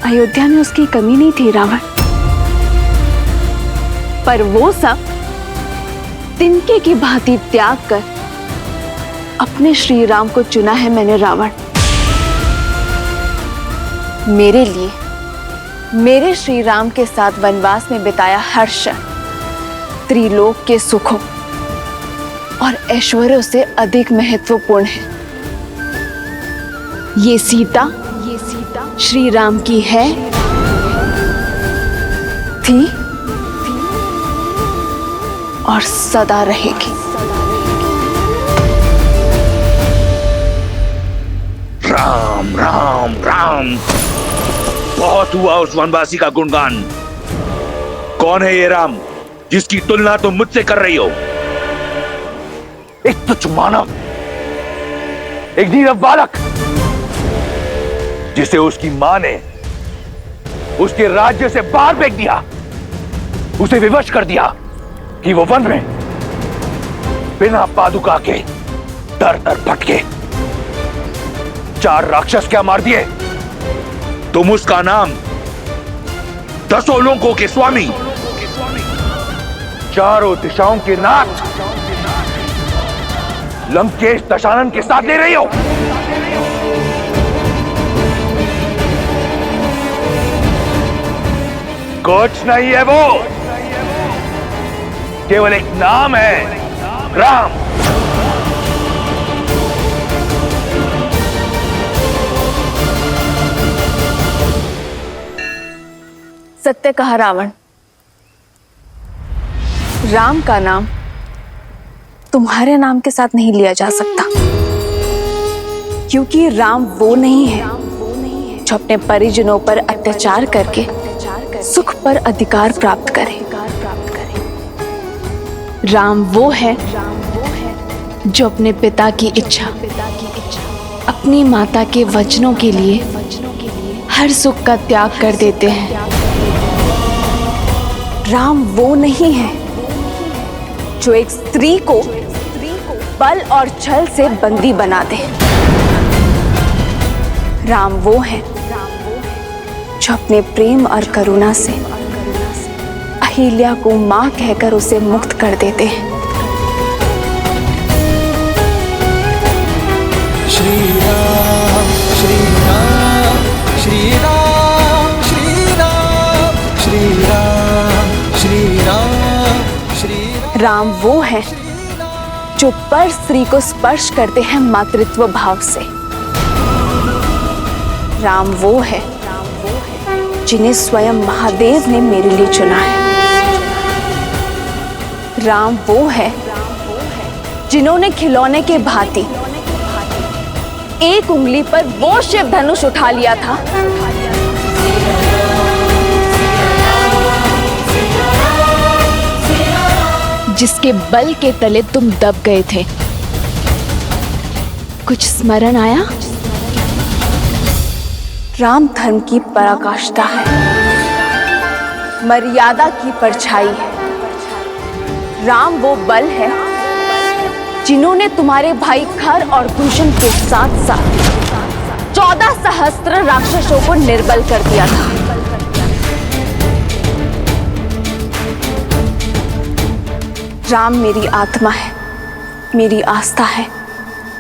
अयोध्या में उसकी कमी नहीं थी रावण। पर वो सब तिनके की भांति त्याग कर अपने श्री राम को चुना है मैंने रावण। मेरे लिए, मेरे श्री राम के साथ वनवास में बिताया हर क्षण त्रिलोक के सुखों और ऐश्वर्यों से अधिक महत्वपूर्ण है। ये सीता श्री राम की है, थी और सदा रहेगी। राम राम राम। बहुत हुआ उस वनवासी का गुणगान। कौन है ये राम जिसकी तुलना तुम मुझसे कर रही हो? एक तुच्छ मानव, एक नीरव बालक, जिसे उसकी मां ने उसके राज्य से बाहर फेंक दिया, उसे विवश कर दिया कि वो वन में बिना पादुका के दर दर भटके। 4 राक्षस क्या मार दिए? तुम उसका नाम 10 लोकों के स्वामी, 4 दिशाओं के नाथ लंकेश दशानन के साथ ले रही हो। कुछ नहीं है वो, केवल एक नाम है, राम। सत्य कहा रावण। राम का नाम तुम्हारे नाम के साथ नहीं लिया जा सकता, क्योंकि राम वो नहीं है जो अपने परिजनों पर अत्याचार करके सुख पर अधिकार प्राप्त करे। राम वो है जो अपने पिता की इच्छा, अपनी माता के वचनों के लिए हर सुख का त्याग कर देते हैं। राम वो नहीं है जो एक स्त्री को बल और छल से बंदी बना दे। राम वो है जो अपने प्रेम और करुणा से अहिल्या को मां कहकर उसे मुक्त कर देते हैं। श्री राम श्री राम श्री राम श्री राम श्री राम श्री राम श्री राम। राम वो है जो पर स्त्री को स्पर्श करते हैं मातृत्व भाव से। राम वो है जिन्हें स्वयं महादेव ने मेरे लिए चुना है। राम वो है जिन्होंने खिलौने के भांति एक उंगली पर वो शिव धनुष उठा लिया था जिसके बल के तले तुम दब गए थे। कुछ स्मरण आया? राम धर्म की पराकाष्ठा है, मर्यादा की परछाई है। राम वो बल है जिन्होंने तुम्हारे भाई खर और दूषण के साथ साथ 14 सहस्त्र राक्षसों को निर्बल कर दिया था। राम मेरी आत्मा है, मेरी आस्था है,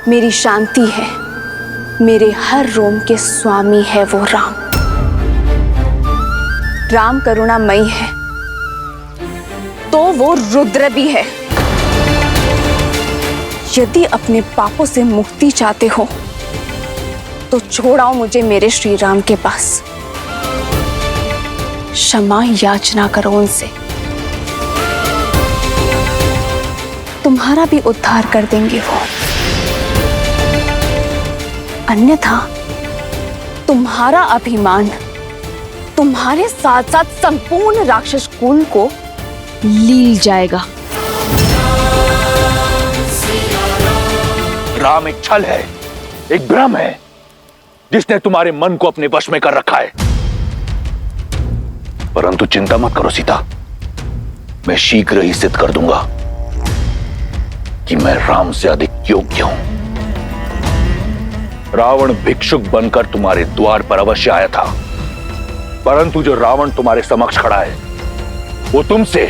मेरी शांति है, मेरे हर रोम के स्वामी है वो राम। राम करुणामयी है तो वो रुद्र भी है। यदि अपने पापों से मुक्ति चाहते हो तो छोड़ाओ मुझे मेरे श्री राम के पास। क्षमा याचना करो उनसे, तुम्हारा भी उद्धार कर देंगे वो। अन्यथा तुम्हारा अभिमान तुम्हारे साथ साथ संपूर्ण राक्षस कुल को लील जाएगा। राम एक छल है, एक भ्रम है जिसने तुम्हारे मन को अपने वश में कर रखा है। परंतु चिंता मत करो सीता, मैं शीघ्र ही सिद्ध कर दूंगा कि मैं राम से अधिक योग्य हूं। रावण भिक्षुक बनकर तुम्हारे द्वार पर अवश्य आया था, परंतु जो रावण तुम्हारे समक्ष खड़ा है वो तुमसे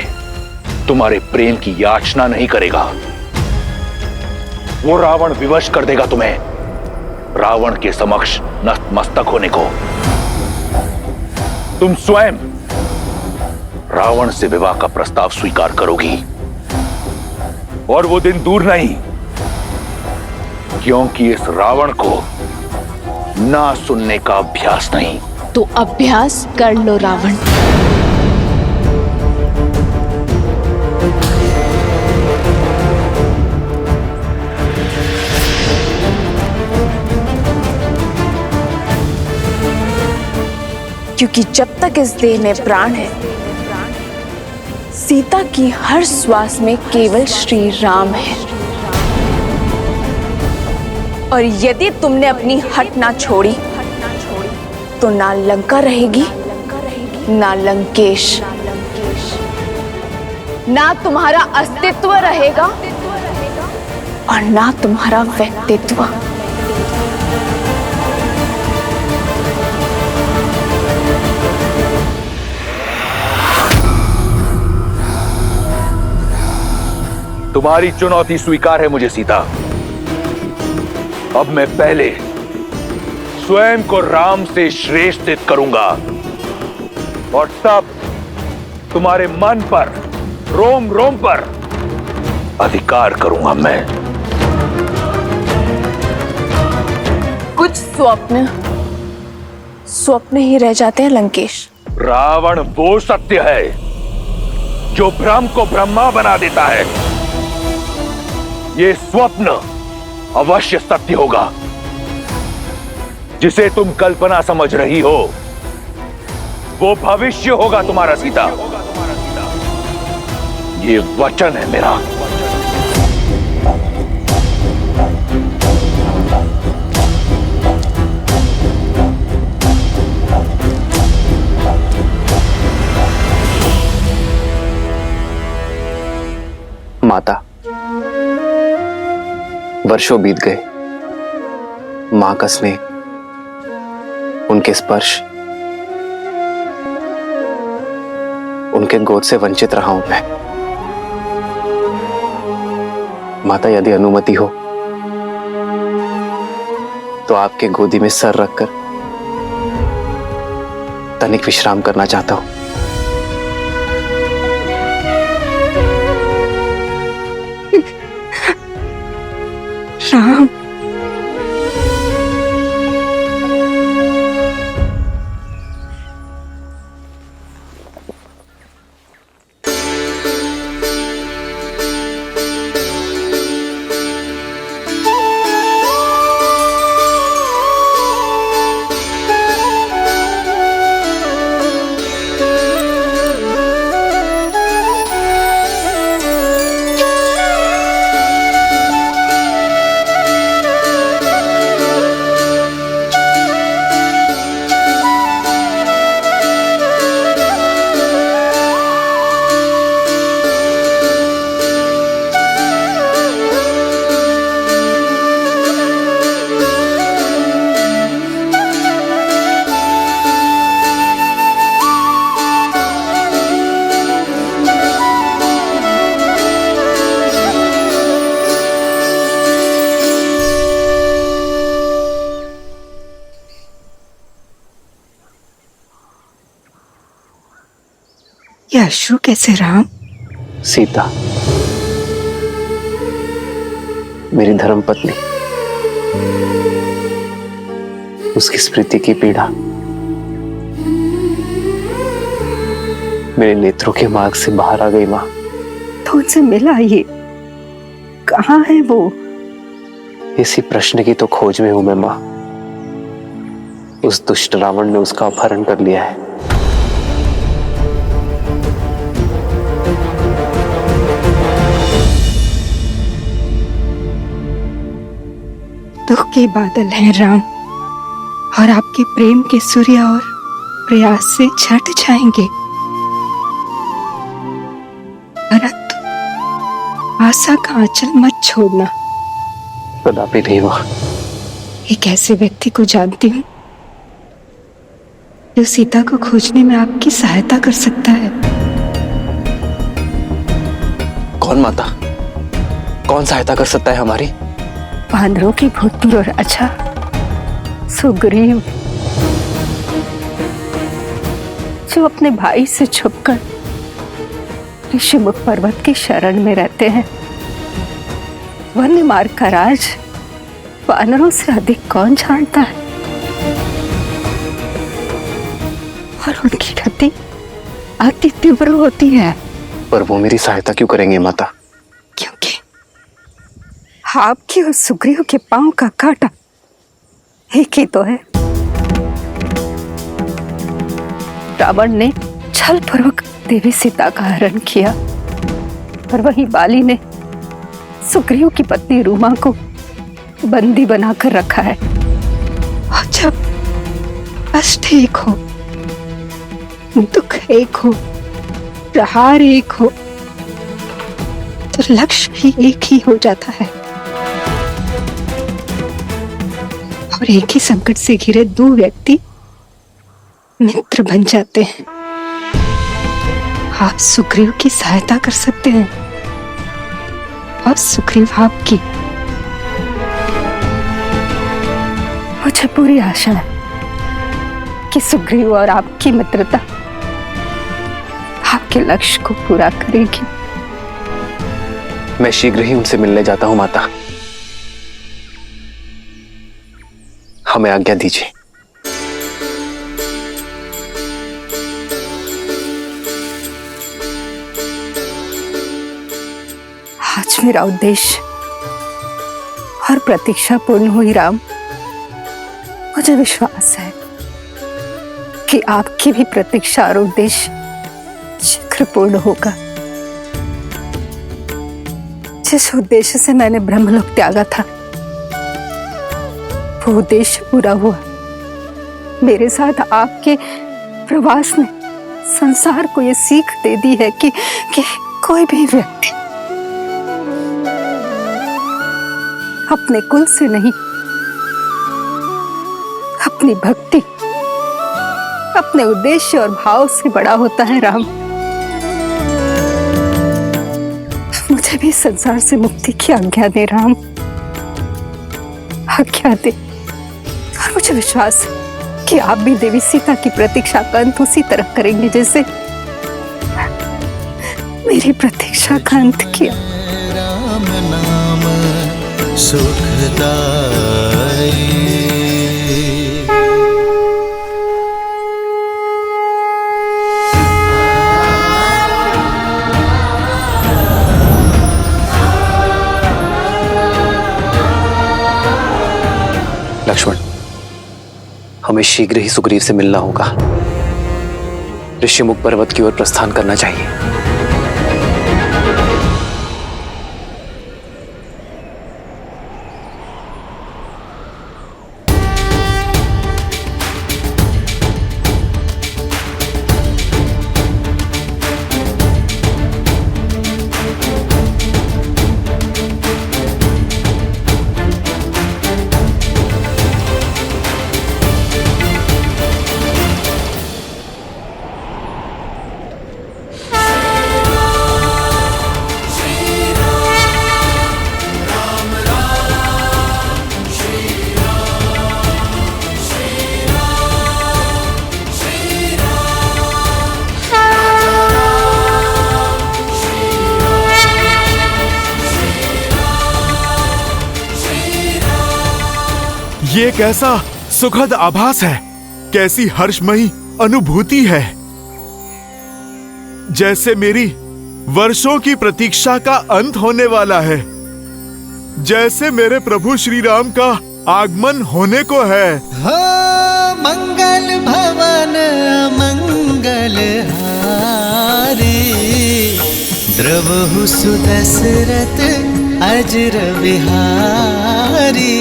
तुम्हारे प्रेम की याचना नहीं करेगा। वो रावण विवश कर देगा तुम्हें रावण के समक्ष नतमस्तक होने को। तुम स्वयं रावण से विवाह का प्रस्ताव स्वीकार करोगी और वो दिन दूर नहीं, क्योंकि इस रावण को ना सुनने का अभ्यास नहीं। तो अभ्यास कर लो रावण। क्योंकि जब तक इस देह में प्राण है, सीता की हर श्वास में केवल श्री राम है। और यदि तुमने अपनी हट ना छोड़ी तो ना लंका रहेगी, ना लंकेश, ना तुम्हारा अस्तित्व रहेगा और ना तुम्हारा व्यक्तित्व। तुम्हारी चुनौती स्वीकार है मुझे सीता। अब मैं पहले स्वयं को राम से श्रेष्ठ सिद्ध करूंगा और तब तुम्हारे मन पर, रोम रोम पर अधिकार करूंगा मैं। कुछ स्वप्न ही रह जाते हैं लंकेश। रावण वो सत्य है जो भ्रम को ब्रह्मा बना देता है। ये स्वप्न अवश्य सत्य होगा। जिसे तुम कल्पना समझ रही हो वो भविष्य होगा तुम्हारा सीता। ये वचन है मेरा। माता, वर्षों बीत गए। मां का स्नेह, उनके स्पर्श, उनके गोद से वंचित रहा हूं मैं। माता, यदि अनुमति हो तो आपके गोदी में सर रखकर तनिक विश्राम करना चाहता हूं। राम, अश्रु कैसे राम? सीता, मेरी धर्मपत्नी, उसकी स्मृति की पीड़ा मेरे नेत्रों के मार्ग से बाहर आ गई मां। तो उनसे मिला ये? कहाँ है वो? इसी प्रश्न की तो खोज में हूं मैं मां। उस दुष्ट रावण ने उसका अपहरण कर लिया है। दुख के बादल हैं राम, और आपके प्रेम के सूर्य और प्रयास से छट जाएंगे, परंतु आशा का आंचल मत छोड़ना। कदापि नहीं मां। एक ऐसे व्यक्ति को जानती हूँ जो सीता को खोजने में आपकी सहायता कर सकता है। कौन माता? कौन सहायता कर सकता है हमारी? वानरों की भूतपूर्व राजा सुग्रीव, जो अपने भाई से छुपकर ऋषिमुख पर्वत की शरण में रहते हैं। वन्य मार्ग का राज वानरों से अधिक कौन जानता है? और उनकी गति अति तीव्र होती है। पर वो मेरी सहायता क्यों करेंगे माता? क्योंकि आपके और सुग्रीव के पांव का कांटा एक ही तो है। रावण ने छलपूर्वक देवी सीता का हरण किया, और वही बाली ने सुग्रीव की पत्नी रूमा को बंदी बनाकर रखा है। और जब कष्ट एक हो, दुख एक हो, प्रहार एक हो, तो लक्ष्य भी एक ही हो जाता है। और एक ही संकट से घिरे दो व्यक्ति मित्र बन जाते हैं। आप सुग्रीव की सहायता कर सकते हैं और सुग्रीव आपकी। मुझे पूरी आशा है कि सुग्रीव और आपकी मित्रता आपके लक्ष्य को पूरा करेगी। मैं शीघ्र ही उनसे मिलने जाता हूं माता। हमें आज्ञा दीजिए। आज मेरा उद्देश्य और प्रतीक्षा पूर्ण हुई राम। मुझे विश्वास है कि आपकी भी प्रतीक्षा और उद्देश्य शीघ्र पूर्ण होगा। जिस उद्देश्य से मैंने ब्रह्मलोक त्यागा था, वो उद्देश्य पूरा हुआ। मेरे साथ आपके प्रवास ने संसार को ये सीख दे दी है कि कोई भी व्यक्ति अपने कुल से नहीं, अपनी भक्ति, अपने उद्देश्य और भाव से बड़ा होता है राम। मुझे भी संसार से मुक्ति की आज्ञा दे राम, आज्ञा दे। और मुझे विश्वास है कि आप भी देवी सीता की प्रतीक्षा का अंत उसी तरह करेंगे जैसे मेरी प्रतीक्षा का अंत किया। राम नाम सुखदाई। लक्ष्मण, हमें शीघ्र ही सुग्रीव से मिलना होगा। ऋषिमुख पर्वत की ओर प्रस्थान करना चाहिए। ये कैसा सुखद आभास है, कैसी हर्षमयी अनुभूति है। जैसे मेरी वर्षों की प्रतीक्षा का अंत होने वाला है, जैसे मेरे प्रभु श्री राम का आगमन होने को है। हो मंगल भवन मंगल हारी, द्रवहु सुदशरथ अजर बिहारी।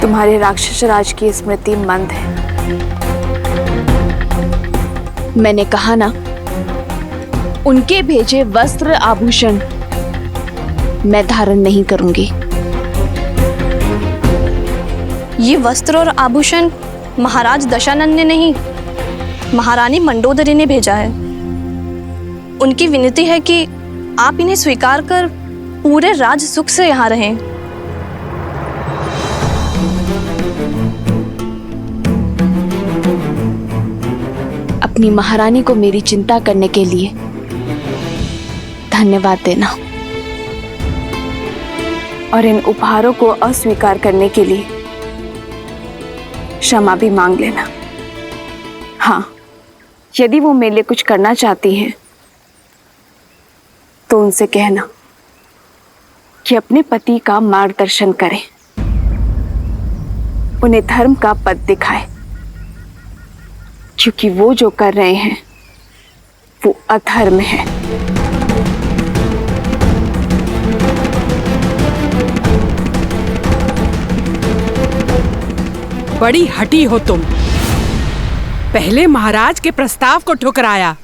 तुम्हारे राक्षस राज की स्मृति मंद है। मैंने कहा ना, उनके भेजे वस्त्र आभूषण मैं धारण नहीं करूंगी। ये वस्त्र और आभूषण महाराज दशानन ने नहीं, महारानी मंडोदरी ने भेजा है। उनकी विनती है कि आप इन्हें स्वीकार कर पूरे राज सुख से यहाँ रहें। अपनी महारानी को मेरी चिंता करने के लिए धन्यवाद देना, और इन उपहारों को अस्वीकार करने के लिए क्षमा भी मांग लेना। हाँ, यदि वो मेरे लिए कुछ करना चाहती हैं तो उनसे कहना कि अपने पति का मार्गदर्शन करें, उन्हें धर्म का पथ दिखाए, क्योंकि वो जो कर रहे हैं वो अधर्म है। बड़ी हठी हो तुम। पहले महाराज के प्रस्ताव को ठुकराया,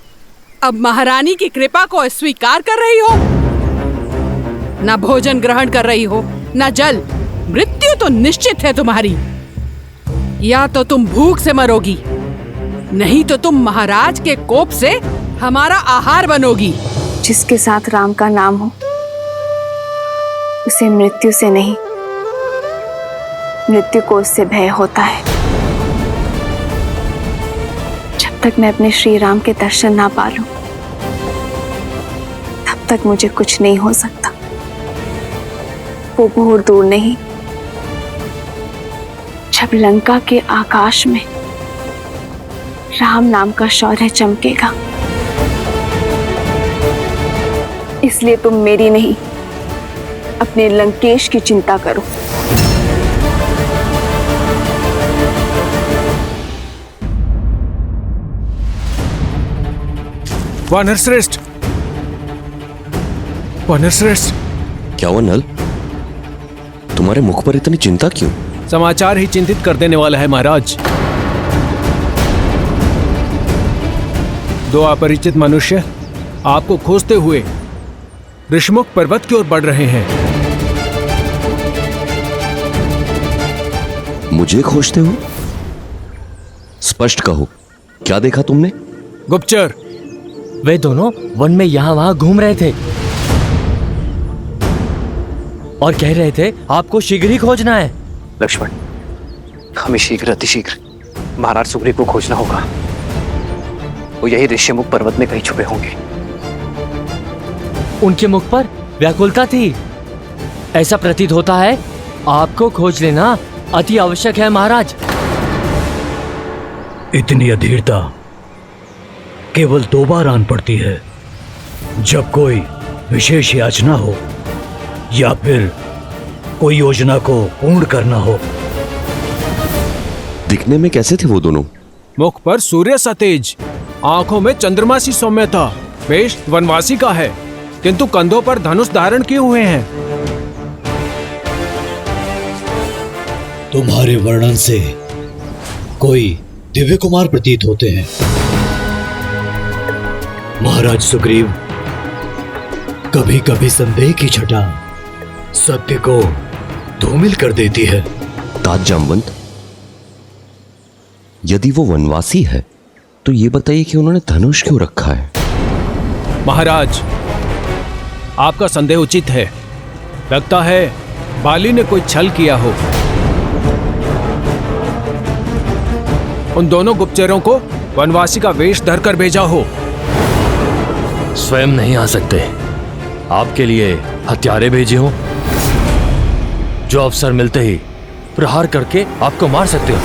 अब महारानी की कृपा को अस्वीकार कर रही हो। ना भोजन ग्रहण कर रही हो, ना जल। मृत्यु तो निश्चित है तुम्हारी। या तो तुम भूख से मरोगी, नहीं तो तुम महाराज के कोप से हमारा आहार बनोगी। जिसके साथ राम का नाम हो उसे मृत्यु से नहीं, मृत्यु को उससे भय होता है। जब तक मैं अपने श्री राम के दर्शन ना पा लूं, तब तक मुझे कुछ नहीं हो सकता। वो बहुत दूर नहीं, जब लंका के आकाश में राम नाम का शौर्य चमकेगा। इसलिए तुम मेरी नहीं, अपने लंकेश की चिंता करो। वानर श्रेष्ठ, वानर श्रेष्ठ। क्या हुआ नल? तुम्हारे मुख पर इतनी चिंता क्यों? समाचार ही चिंतित कर देने वाला है महाराज। दो अपरिचित मनुष्य आपको खोजते हुए ऋषमुख पर्वत की ओर बढ़ रहे हैं। मुझे खोजते हो? स्पष्ट कहो, क्या देखा तुमने? गुप्तचर, वे दोनों वन में यहाँ वहाँ घूम रहे थे और कह रहे थे आपको शीघ्र ही खोजना है। लक्ष्मण, हमें शीघ्र अतिशीघ्र महाराज सुग्रीव को खोजना होगा। वो यही ऋषिमुख पर्वत में कहीं छुपे होंगे। उनके मुख पर व्याकुलता थी। ऐसा प्रतीत होता है आपको खोज लेना अति आवश्यक है महाराज। इतनी अधीरता केवल 2 बार आन पड़ती है, जब कोई विशेष याचना हो या फिर कोई योजना को पूर्ण करना हो। दिखने में कैसे थे वो दोनों? मुख पर सूर्य सा तेज, आंखों में चंद्रमा सी सौम्यता। वेश वनवासी का है, किंतु कंधों पर धनुष धारण किए हुए हैं। तुम्हारे वर्णन से कोई दिव्य कुमार प्रतीत होते हैं। महाराज सुग्रीव, कभी कभी संदेह की छटा सत्य को धूमिल कर देती है। तात जामवंत, यदि वो वनवासी है तो ये बताइए कि उन्होंने धनुष क्यों रखा है? महाराज, आपका संदेह उचित है। लगता है बाली ने कोई छल किया हो। उन दोनों गुप्तचरों को वनवासी का वेश धरकर भेजा हो। स्वयं नहीं आ सकते, आपके लिए हत्यारे भेजे हो जो अवसर मिलते ही प्रहार करके आपको मार सकते हो।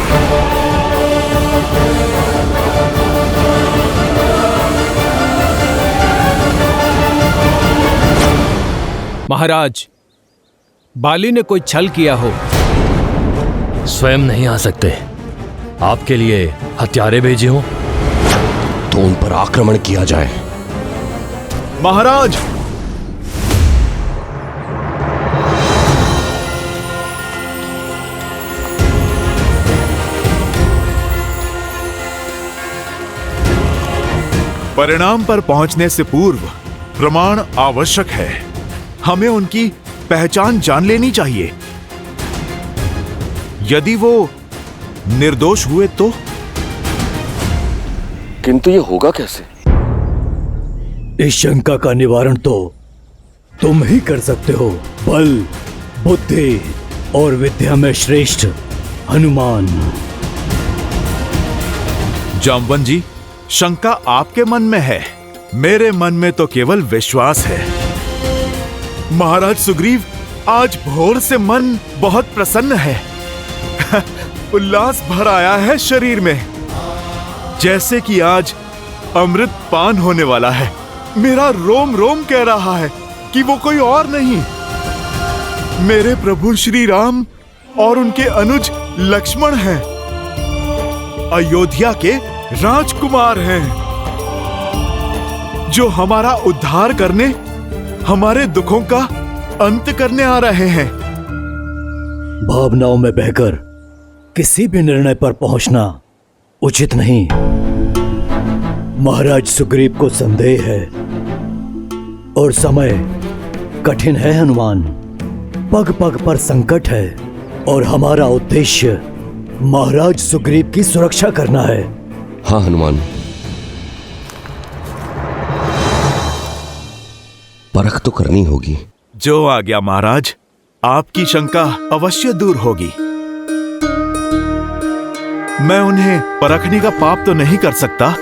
महाराज, बाली ने कोई छल किया हो। स्वयं नहीं आ सकते, आपके लिए हत्यारे भेजे हो तो उन पर आक्रमण किया जाए। महाराज, परिणाम पर पहुंचने से पूर्व प्रमाण आवश्यक है। हमें उनकी पहचान जान लेनी चाहिए। यदि वो निर्दोष हुए तो? किंतु ये होगा कैसे? इस शंका का निवारण तो तुम ही कर सकते हो। बल, बुद्धि और विद्या में श्रेष्ठ हनुमान। जामवन जी, शंका आपके मन में है, मेरे मन में तो केवल विश्वास है। महाराज सुग्रीव, आज भोर से मन बहुत प्रसन्न है। उल्लास भर आया है शरीर में, जैसे कि आज अमृत पान होने वाला है। मेरा रोम रोम कह रहा है कि वो कोई और नहीं, मेरे प्रभु श्री राम और उनके अनुज लक्ष्मण हैं। अयोध्या के राजकुमार हैं, जो हमारा उद्धार करने, हमारे दुखों का अंत करने आ रहे हैं। भावनाओं में बहकर किसी भी निर्णय पर पहुंचना उचित नहीं। महाराज सुग्रीव को संदेह है और समय कठिन है हनुमान। पग पग पर संकट है और हमारा उद्देश्य महाराज सुग्रीव की सुरक्षा करना है। हाँ हनुमान, परख तो करनी होगी। जो आ गया महाराज, आपकी शंका अवश्य दूर होगी। मैं उन्हें परखने का पाप तो नहीं कर सकता,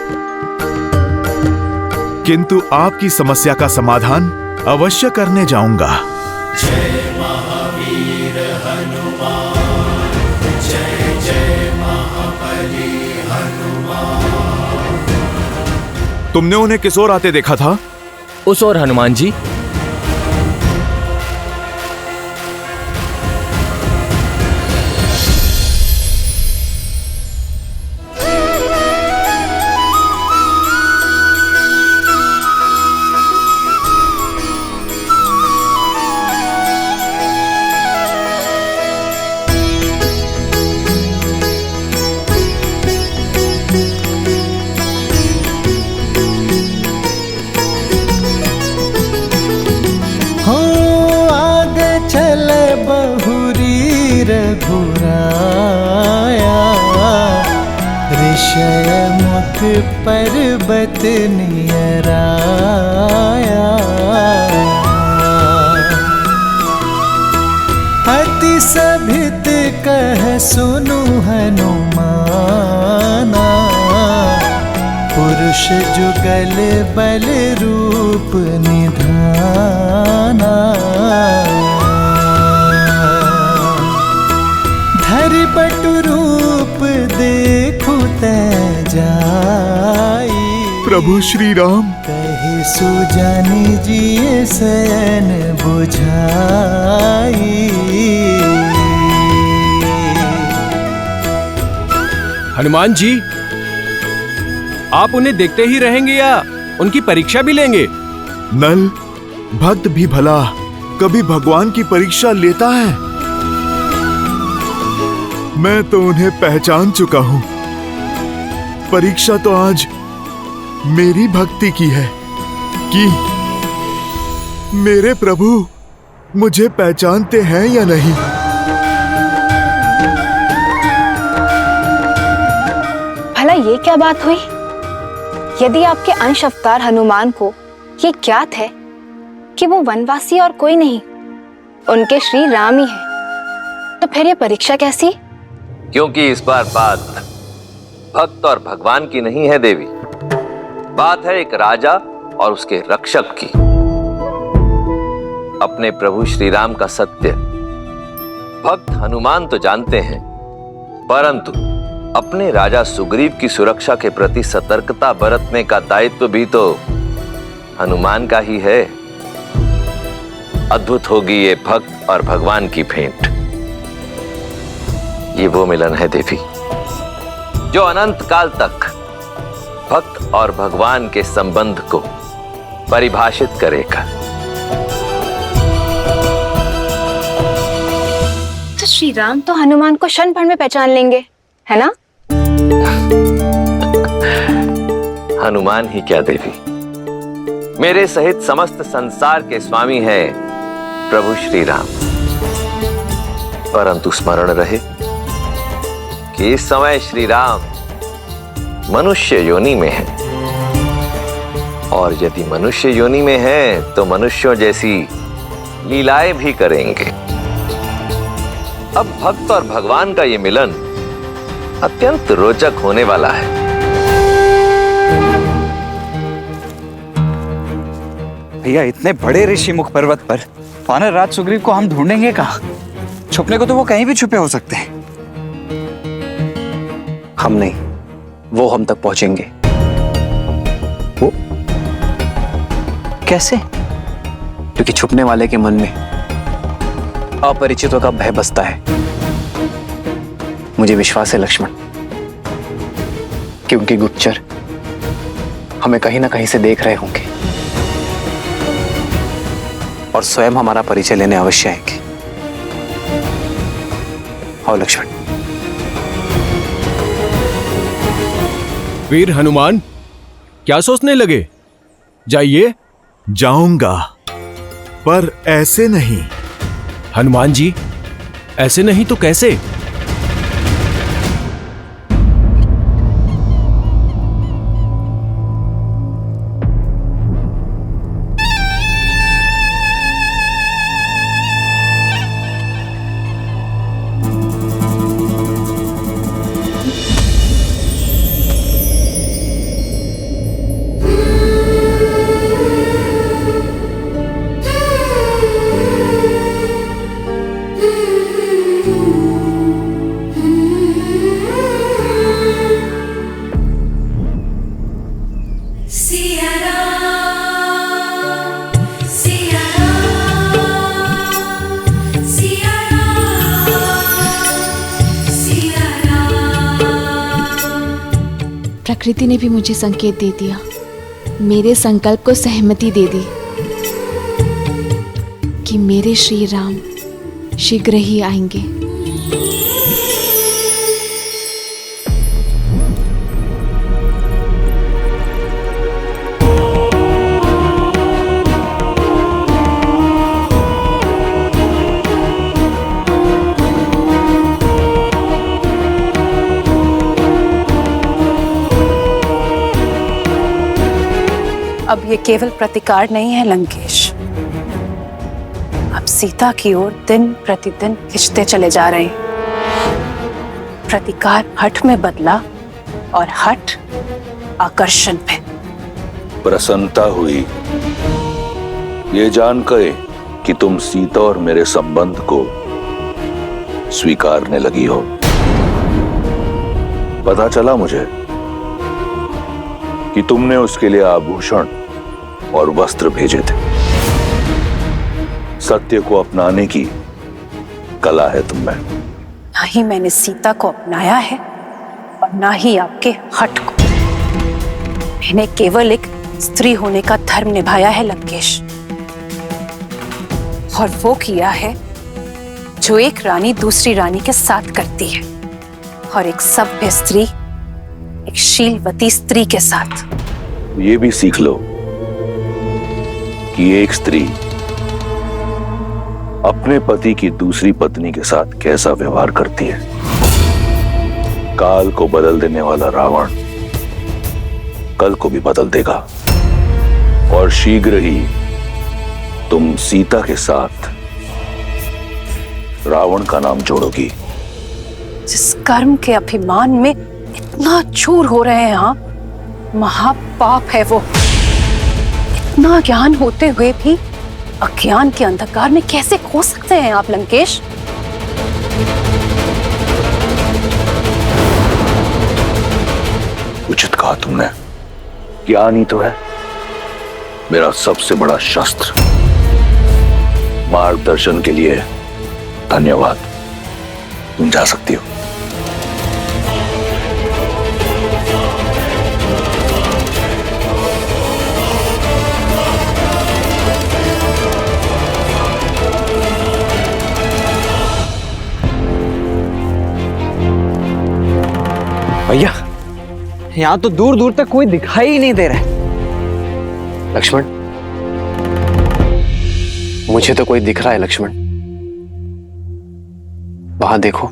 किंतु आपकी समस्या का समाधान अवश्य करने जाऊंगा। जय महावीर हनुमान, जय जय महाबली हनुमान। तुमने उन्हें किस ओर आते देखा था? उस ओर हनुमान जी। पर्वत नियराया, अति सभित कह सुनु हनुमाना, पुरुष जुगल बल रूप निधाना, धरि बटु रूप देखु तै जाई, प्रभु श्री राम कहि सुजानि जिय सयन बुझाई। हनुमान जी, आप उन्हें देखते ही रहेंगे या उनकी परीक्षा भी लेंगे? नल, भक्त भी भला कभी भगवान की परीक्षा लेता है? मैं तो उन्हें पहचान चुका हूं। परीक्षा तो आज मेरी भक्ति की है कि मेरे प्रभु मुझे पहचानते हैं या नहीं। ये क्या बात हुई? यदि आपके अंश अवतार हनुमान को ये ज्ञात है कि वो वनवासी और कोई नहीं, उनके श्री राम ही है, तो फिर ये परीक्षा कैसी? क्योंकि इस बार बात भक्त और भगवान की नहीं है देवी, बात है एक राजा और उसके रक्षक की। अपने प्रभु श्री राम का सत्य भक्त हनुमान तो जानते हैं, परंतु अपने राजा सुग्रीव की सुरक्षा के प्रति सतर्कता बरतने का दायित्व भी तो हनुमान का ही है। अद्भुत होगी ये भक्त और भगवान की भेंट। ये वो मिलन है देवी जो अनंत काल तक भक्त और भगवान के संबंध को परिभाषित करेगा। तो श्री राम तो हनुमान को क्षण भर में पहचान लेंगे, है ना? हनुमान ही क्या देवी, मेरे सहित समस्त संसार के स्वामी हैं प्रभु श्री राम। परंतु स्मरण रहे कि इस समय श्री राम मनुष्य योनि में है, और यदि मनुष्य योनि में है तो मनुष्यों जैसी लीलाएं भी करेंगे। अब भक्त और भगवान का ये मिलन अत्यंत रोचक होने वाला है। भैया, इतने बड़े ऋषि मुख पर्वत पर वानर राज सुग्रीव को हम ढूंढेंगे कहाँ? छुपने को तो वो कहीं भी छुपे हो सकते हैं। हम नहीं, वो हम तक पहुंचेंगे। वो कैसे? क्योंकि छुपने वाले के मन में अपरिचितों का भय बसता है। मुझे विश्वास है लक्ष्मण कि उनके गुप्तचर हमें कहीं ना कहीं से देख रहे होंगे और स्वयं हमारा परिचय लेने अवश्य आएंगे। और लक्ष्मण। वीर हनुमान, क्या सोचने लगे? जाइए। जाऊंगा, पर ऐसे नहीं। हनुमान जी, ऐसे नहीं तो कैसे? प्रकृति ने भी मुझे संकेत दे दिया, मेरे संकल्प को सहमति दे दी कि मेरे श्री राम शीघ्र ही आएंगे। अब ये केवल प्रतिकार नहीं है लंकेश, अब सीता की ओर दिन प्रतिदिन खिंचते चले जा रहे हैं। प्रतिकार हठ में बदला और हठ आकर्षण में। प्रसन्नता हुई ये जानकर कि तुम सीता और मेरे संबंध को स्वीकारने लगी हो। पता चला मुझे कि तुमने उसके लिए आभूषण और वस्त्र भेजे थे। सत्य को अपनाने की कला है तुम में। ना ही मैंने सीता को अपनाया है और ना ही आपके हठ को। मैंने केवल एक स्त्री होने का धर्म निभाया है लंकेश, और वो किया है जो एक रानी दूसरी रानी के साथ करती है, और एक सभ्य स्त्री एक शीलवती स्त्री के साथ। ये भी सीख लो कि एक स्त्री अपने पति की दूसरी पत्नी के साथ कैसा व्यवहार करती है। काल को बदल देने वाला रावण कल को भी बदल देगा और शीघ्र ही तुम सीता के साथ रावण का नाम जोड़ोगी। जिस कर्म के अभिमान में इतना चूर हो रहे हैं आप, महापाप है वो। इतना ज्ञान होते हुए भी अज्ञान के अंधकार में कैसे खो सकते हैं आप लंकेश? उचित कहा तुमने। ज्ञान ही तो है मेरा सबसे बड़ा शस्त्र। मार्गदर्शन के लिए धन्यवाद। तुम जा सकती हो। भैया, यहाँ तो दूर दूर तक कोई दिखाई ही नहीं दे रहा है। लक्ष्मण, मुझे तो कोई दिख रहा है लक्ष्मण। वहां देखो।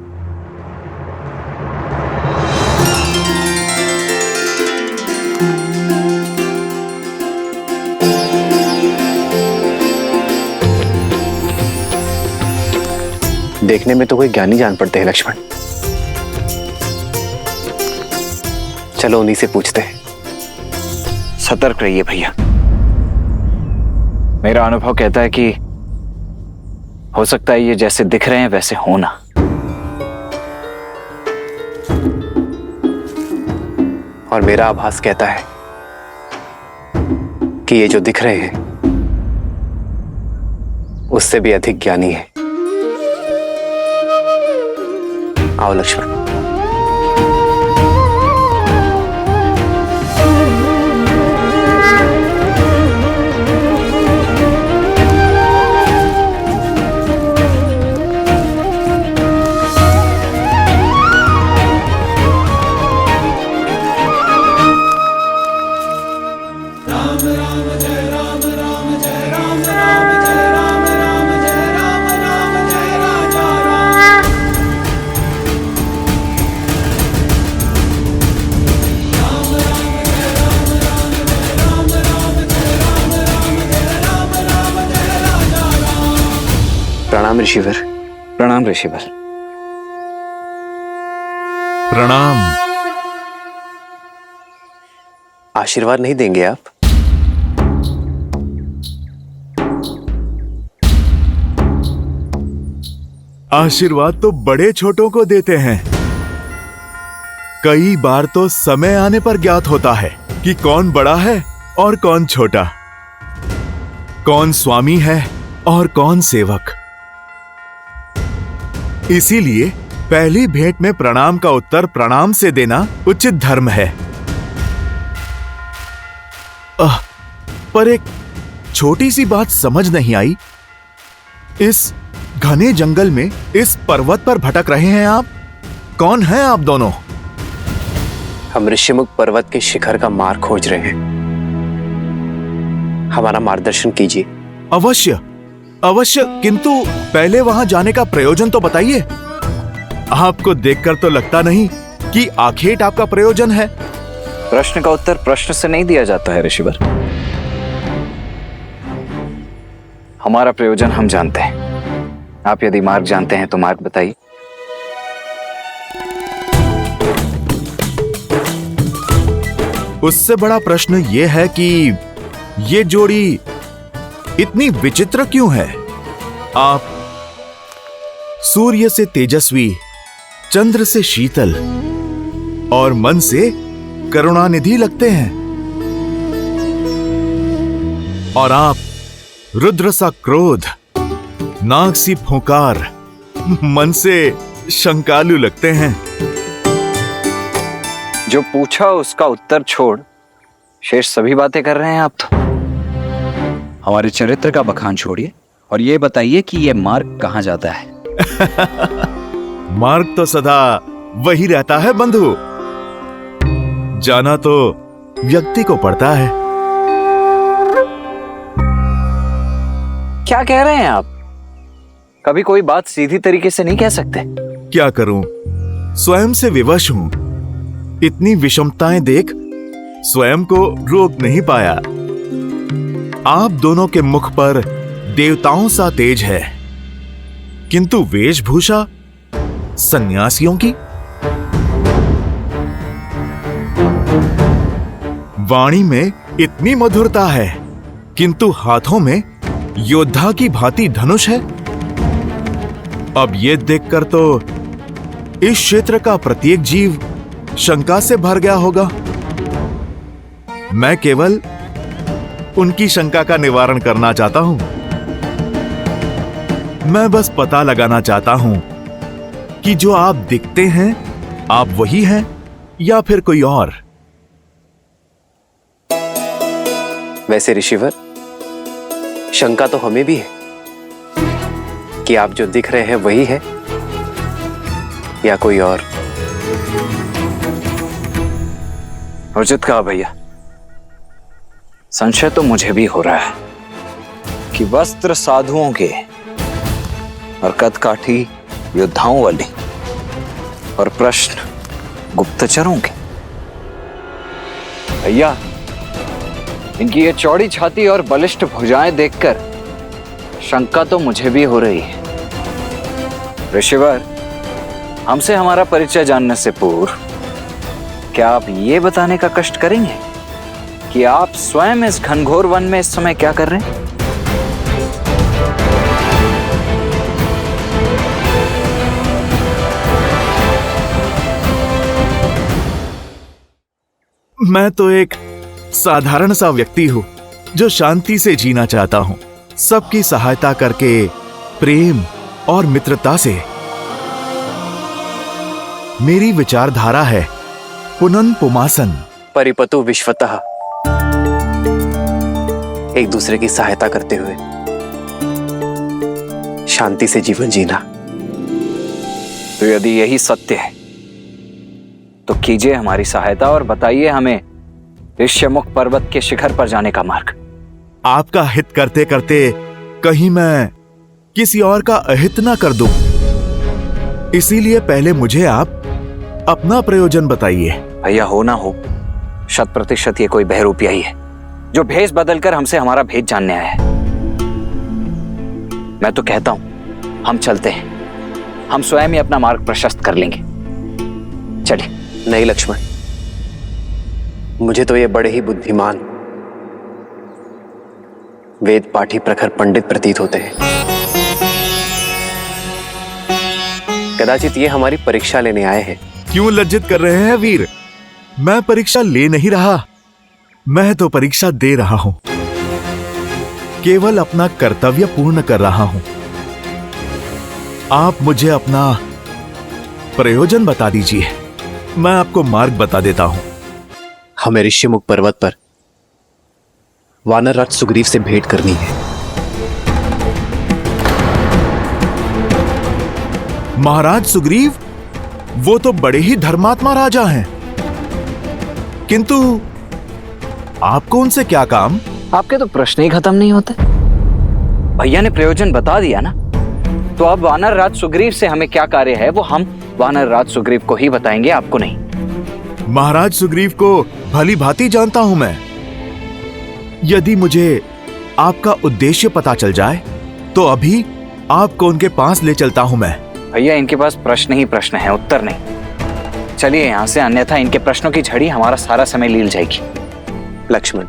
देखने में तो कोई ज्ञानी जान पड़ते हैं लक्ष्मण। चलो उन्हीं से पूछते हैं। सतर्क रहिए भैया। मेरा अनुभव कहता है कि हो सकता है ये जैसे दिख रहे हैं वैसे होना। और मेरा आभास कहता है कि ये जो दिख रहे हैं उससे भी अधिक ज्ञानी है। आओ लक्ष्मण। प्रणाम ऋषिवर। प्रणाम ऋषिवर। प्रणाम। आशीर्वाद नहीं देंगे आप? आशीर्वाद तो बड़े छोटों को देते हैं। कई बार तो समय आने पर ज्ञात होता है कि कौन बड़ा है और कौन छोटा, कौन स्वामी है और कौन सेवक। इसीलिए पहली भेंट में प्रणाम का उत्तर प्रणाम से देना उचित धर्म है। पर एक छोटी सी बात समझ नहीं आई। इस घने जंगल में इस पर्वत पर भटक रहे हैं आप। कौन हैं आप दोनों? हम ऋषिमुख पर्वत के शिखर का मार्ग खोज रहे हैं। हमारा मार्गदर्शन कीजिए। अवश्य अवश्य, किंतु पहले वहां जाने का प्रयोजन तो बताइए। आपको देखकर तो लगता नहीं कि आखेट आपका प्रयोजन है। प्रश्न का उत्तर प्रश्न से नहीं दिया जाता है ऋषिवर। हमारा प्रयोजन हम जानते हैं। आप यदि मार्ग जानते हैं तो मार्ग बताइए। उससे बड़ा प्रश्न यह है कि ये जोड़ी इतनी विचित्र क्यों है? आप सूर्य से तेजस्वी, चंद्र से शीतल और मन से करुणानिधि लगते हैं, और आप रुद्र सा क्रोध, नाग सी फुंकार, मन से शंकालु लगते हैं। जो पूछा उसका उत्तर छोड़ शेष सभी बातें कर रहे हैं आप तो। हमारे चरित्र का बखान छोड़िए और ये बताइए कि ये मार्ग कहाँ जाता है। मार्ग तो सदा वही रहता है बंधु। जाना तो व्यक्ति को पड़ता है। क्या कह रहे हैं आप? कभी कोई बात सीधी तरीके से नहीं कह सकते? क्या करूं, स्वयं से विवश हूं। इतनी विषमताएं देख स्वयं को रोक नहीं पाया। आप दोनों के मुख पर देवताओं सा तेज है, किंतु वेशभूषा सन्यासियों की। वाणी में इतनी मधुरता है, किंतु हाथों में योद्धा की भांति धनुष है। अब ये देखकर तो इस क्षेत्र का प्रत्येक जीव शंका से भर गया होगा। मैं केवल उनकी शंका का निवारण करना चाहता हूं। मैं बस पता लगाना चाहता हूं कि जो आप दिखते हैं, आप वही हैं या फिर कोई और। वैसे ऋषिवर, शंका तो हमें भी है कि आप जो दिख रहे हैं वही है या कोई और। उचित कहा भैया। संशय तो मुझे भी हो रहा है कि वस्त्र साधुओं के और कदकाठी योद्धाओं वाले और प्रश्न गुप्तचरों के। भैया, इनकी ये चौड़ी छाती और बलिष्ठ भुजाएं देखकर शंका तो मुझे भी हो रही है। ऋषिवर, हमसे हमारा परिचय जानने से पूर्व क्या आप ये बताने का कष्ट करेंगे कि आप स्वयं इस घनघोर वन में इस समय क्या कर रहे हैं? मैं तो एक साधारण सा व्यक्ति हूं जो शांति से जीना चाहता हूं, सबकी सहायता करके, प्रेम और मित्रता से। मेरी विचारधारा है पुनन पुमासन। परिपतु विश्वतः, एक दूसरे की सहायता करते हुए शांति से जीवन जीना। तो यदि यही सत्य है तो कीजिए हमारी सहायता और बताइए हमें ऋष्यमुख पर्वत के शिखर पर जाने का मार्ग। आपका हित करते करते कहीं मैं किसी और का अहित ना कर दूं, इसीलिए पहले मुझे आप अपना प्रयोजन बताइए। भैया, हो ना हो 100% ये कोई बहरूपिया ही है जो भेष बदलकर हमसे हमारा भेद जानने आया है। मैं तो कहता हूं हम चलते हैं, हम स्वयं ही अपना मार्ग प्रशस्त कर लेंगे। चलिए। नहीं लक्ष्मण, मुझे तो ये बड़े ही बुद्धिमान, वेद पाठी प्रखर पंडित प्रतीत होते हैं। कदाचित ये हमारी परीक्षा लेने आए हैं। क्यों लज्जित कर रहे हैं वीर? मैं परीक्षा ले नहीं रहा, मैं तो परीक्षा दे रहा हूं। केवल अपना कर्तव्य पूर्ण कर रहा हूं। आप मुझे अपना प्रयोजन बता दीजिए, मैं आपको मार्ग बता देता हूं। हमें ऋष्यमुख पर्वत पर वानरराज सुग्रीव से भेंट करनी है। महाराज सुग्रीव, वो तो बड़े ही धर्मात्मा राजा हैं, किंतु आपको उनसे क्या काम? आपके तो प्रश्न ही खत्म नहीं होते। भैया ने प्रयोजन बता दिया ना, तो अब वानर राज सुग्रीव से हमें क्या कार्य है वो हम वानर राज सुग्रीव को ही बताएंगे, आपको नहीं। महाराज सुग्रीव को भली भांति जानता हूं मैं। यदि मुझे आपका उद्देश्य पता चल जाए तो अभी आपको उनके पास ले चलता हूं मैं। भैया, इनके पास प्रश्न ही प्रश्न है, उत्तर नहीं। चलिए यहां से, अन्यथा इनके प्रश्नों की झड़ी हमारा सारा समय लील जाएगी। लक्ष्मण,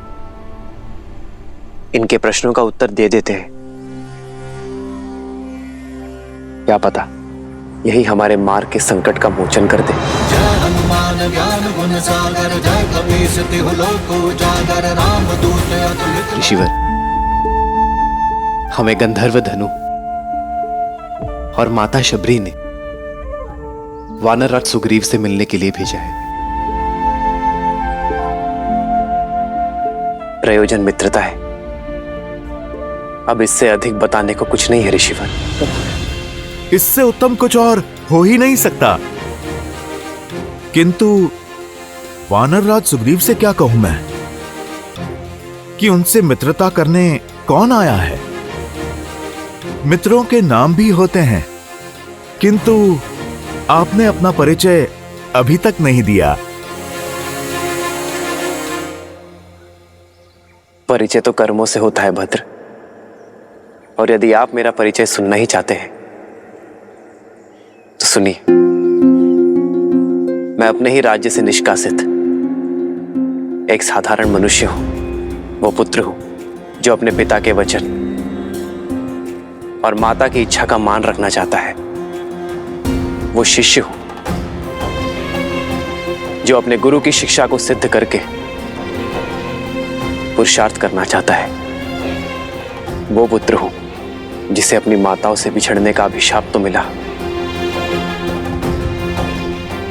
इनके प्रश्नों का उत्तर दे देते हैं। क्या पता यही हमारे मार्ग के संकट का मोचन कर दे। जय हनुमान ज्ञान गुण सागर, जय कपीस तिहु लोक उजागर, राम दूत अतुलित। ऋषिवर, हमें गंधर्व धनु और माता शबरी ने वानरराज सुग्रीव से मिलने के लिए भेजा है। प्रयोजन मित्रता है। अब इससे अधिक बताने को कुछ नहीं है ऋषिवर। इससे उत्तम कुछ और हो ही नहीं सकता। किंतु वानरराज सुग्रीव से क्या कहूं मैं कि उनसे मित्रता करने कौन आया है? मित्रों के नाम भी होते हैं, किंतु आपने अपना परिचय अभी तक नहीं दिया। परिचय तो कर्मों से होता है भद्र, और यदि आप मेरा परिचय सुनना ही चाहते हैं तो सुनिए। मैं अपने ही राज्य से निष्कासित एक साधारण मनुष्य हूं, वो पुत्र हूं जो अपने पिता के वचन और माता की इच्छा का मान रखना चाहता है। वो शिष्य हूं जो अपने गुरु की शिक्षा को सिद्ध करके पुरुषार्थ करना चाहता है। वो पुत्र हूं जिसे अपनी माताओं से बिछड़ने का अभिशाप तो मिला,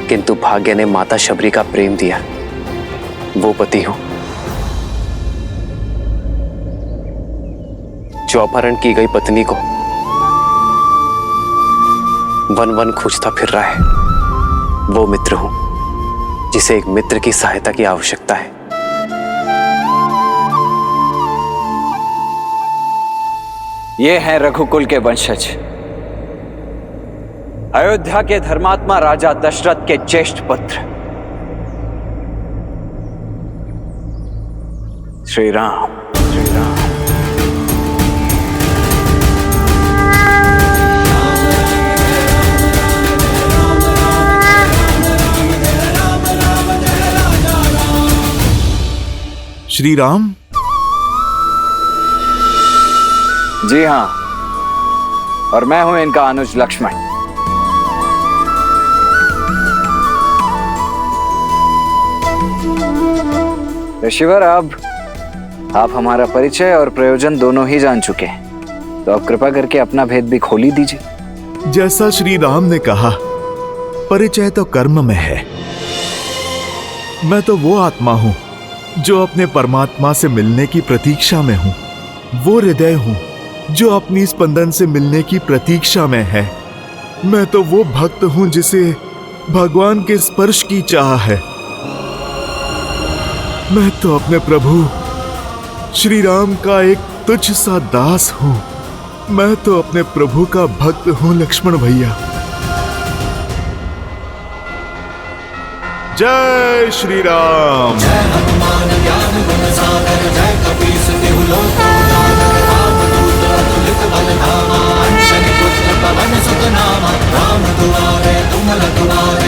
किंतु भाग्य ने माता शबरी का प्रेम दिया। वो पति हूं जो अपहरण की गई पत्नी को वन वन खोजता फिर रहा है। वो मित्र हूं जिसे एक मित्र की सहायता की आवश्यकता है। ये हैं रघुकुल के वंशज, अयोध्या के धर्मात्मा राजा दशरथ के ज्येष्ठ पुत्र श्री राम। श्री राम। जी हाँ, और मैं हूं इनका अनुज लक्ष्मण। ऋषिवर, अब आप हमारा परिचय और प्रयोजन दोनों ही जान चुके हैं, तो अब कृपा करके अपना भेद भी खोल ही दीजिए। जैसा श्री राम ने कहा, परिचय तो कर्म में है। मैं तो वो आत्मा हूं जो अपने परमात्मा से मिलने की प्रतीक्षा में हूं। वो हृदय हूं जो अपनी स्पंदन से मिलने की प्रतीक्षा में है। मैं तो वो भक्त हूं जिसे भगवान के स्पर्श की चाह है। मैं तो अपने प्रभु श्री राम का एक तुच्छ सा दास हूं। मैं तो अपने प्रभु का भक्त हूं लक्ष्मण भैया। जय श्री राम। जय हनुमान ज्ञान गुण सागर, जय कपीस तिहु लोक उजागर, रामदूत अतुलित बल धामा, अंजनी पुत्र पवन सुत नामा, राम दुआरे तुम रखवारे।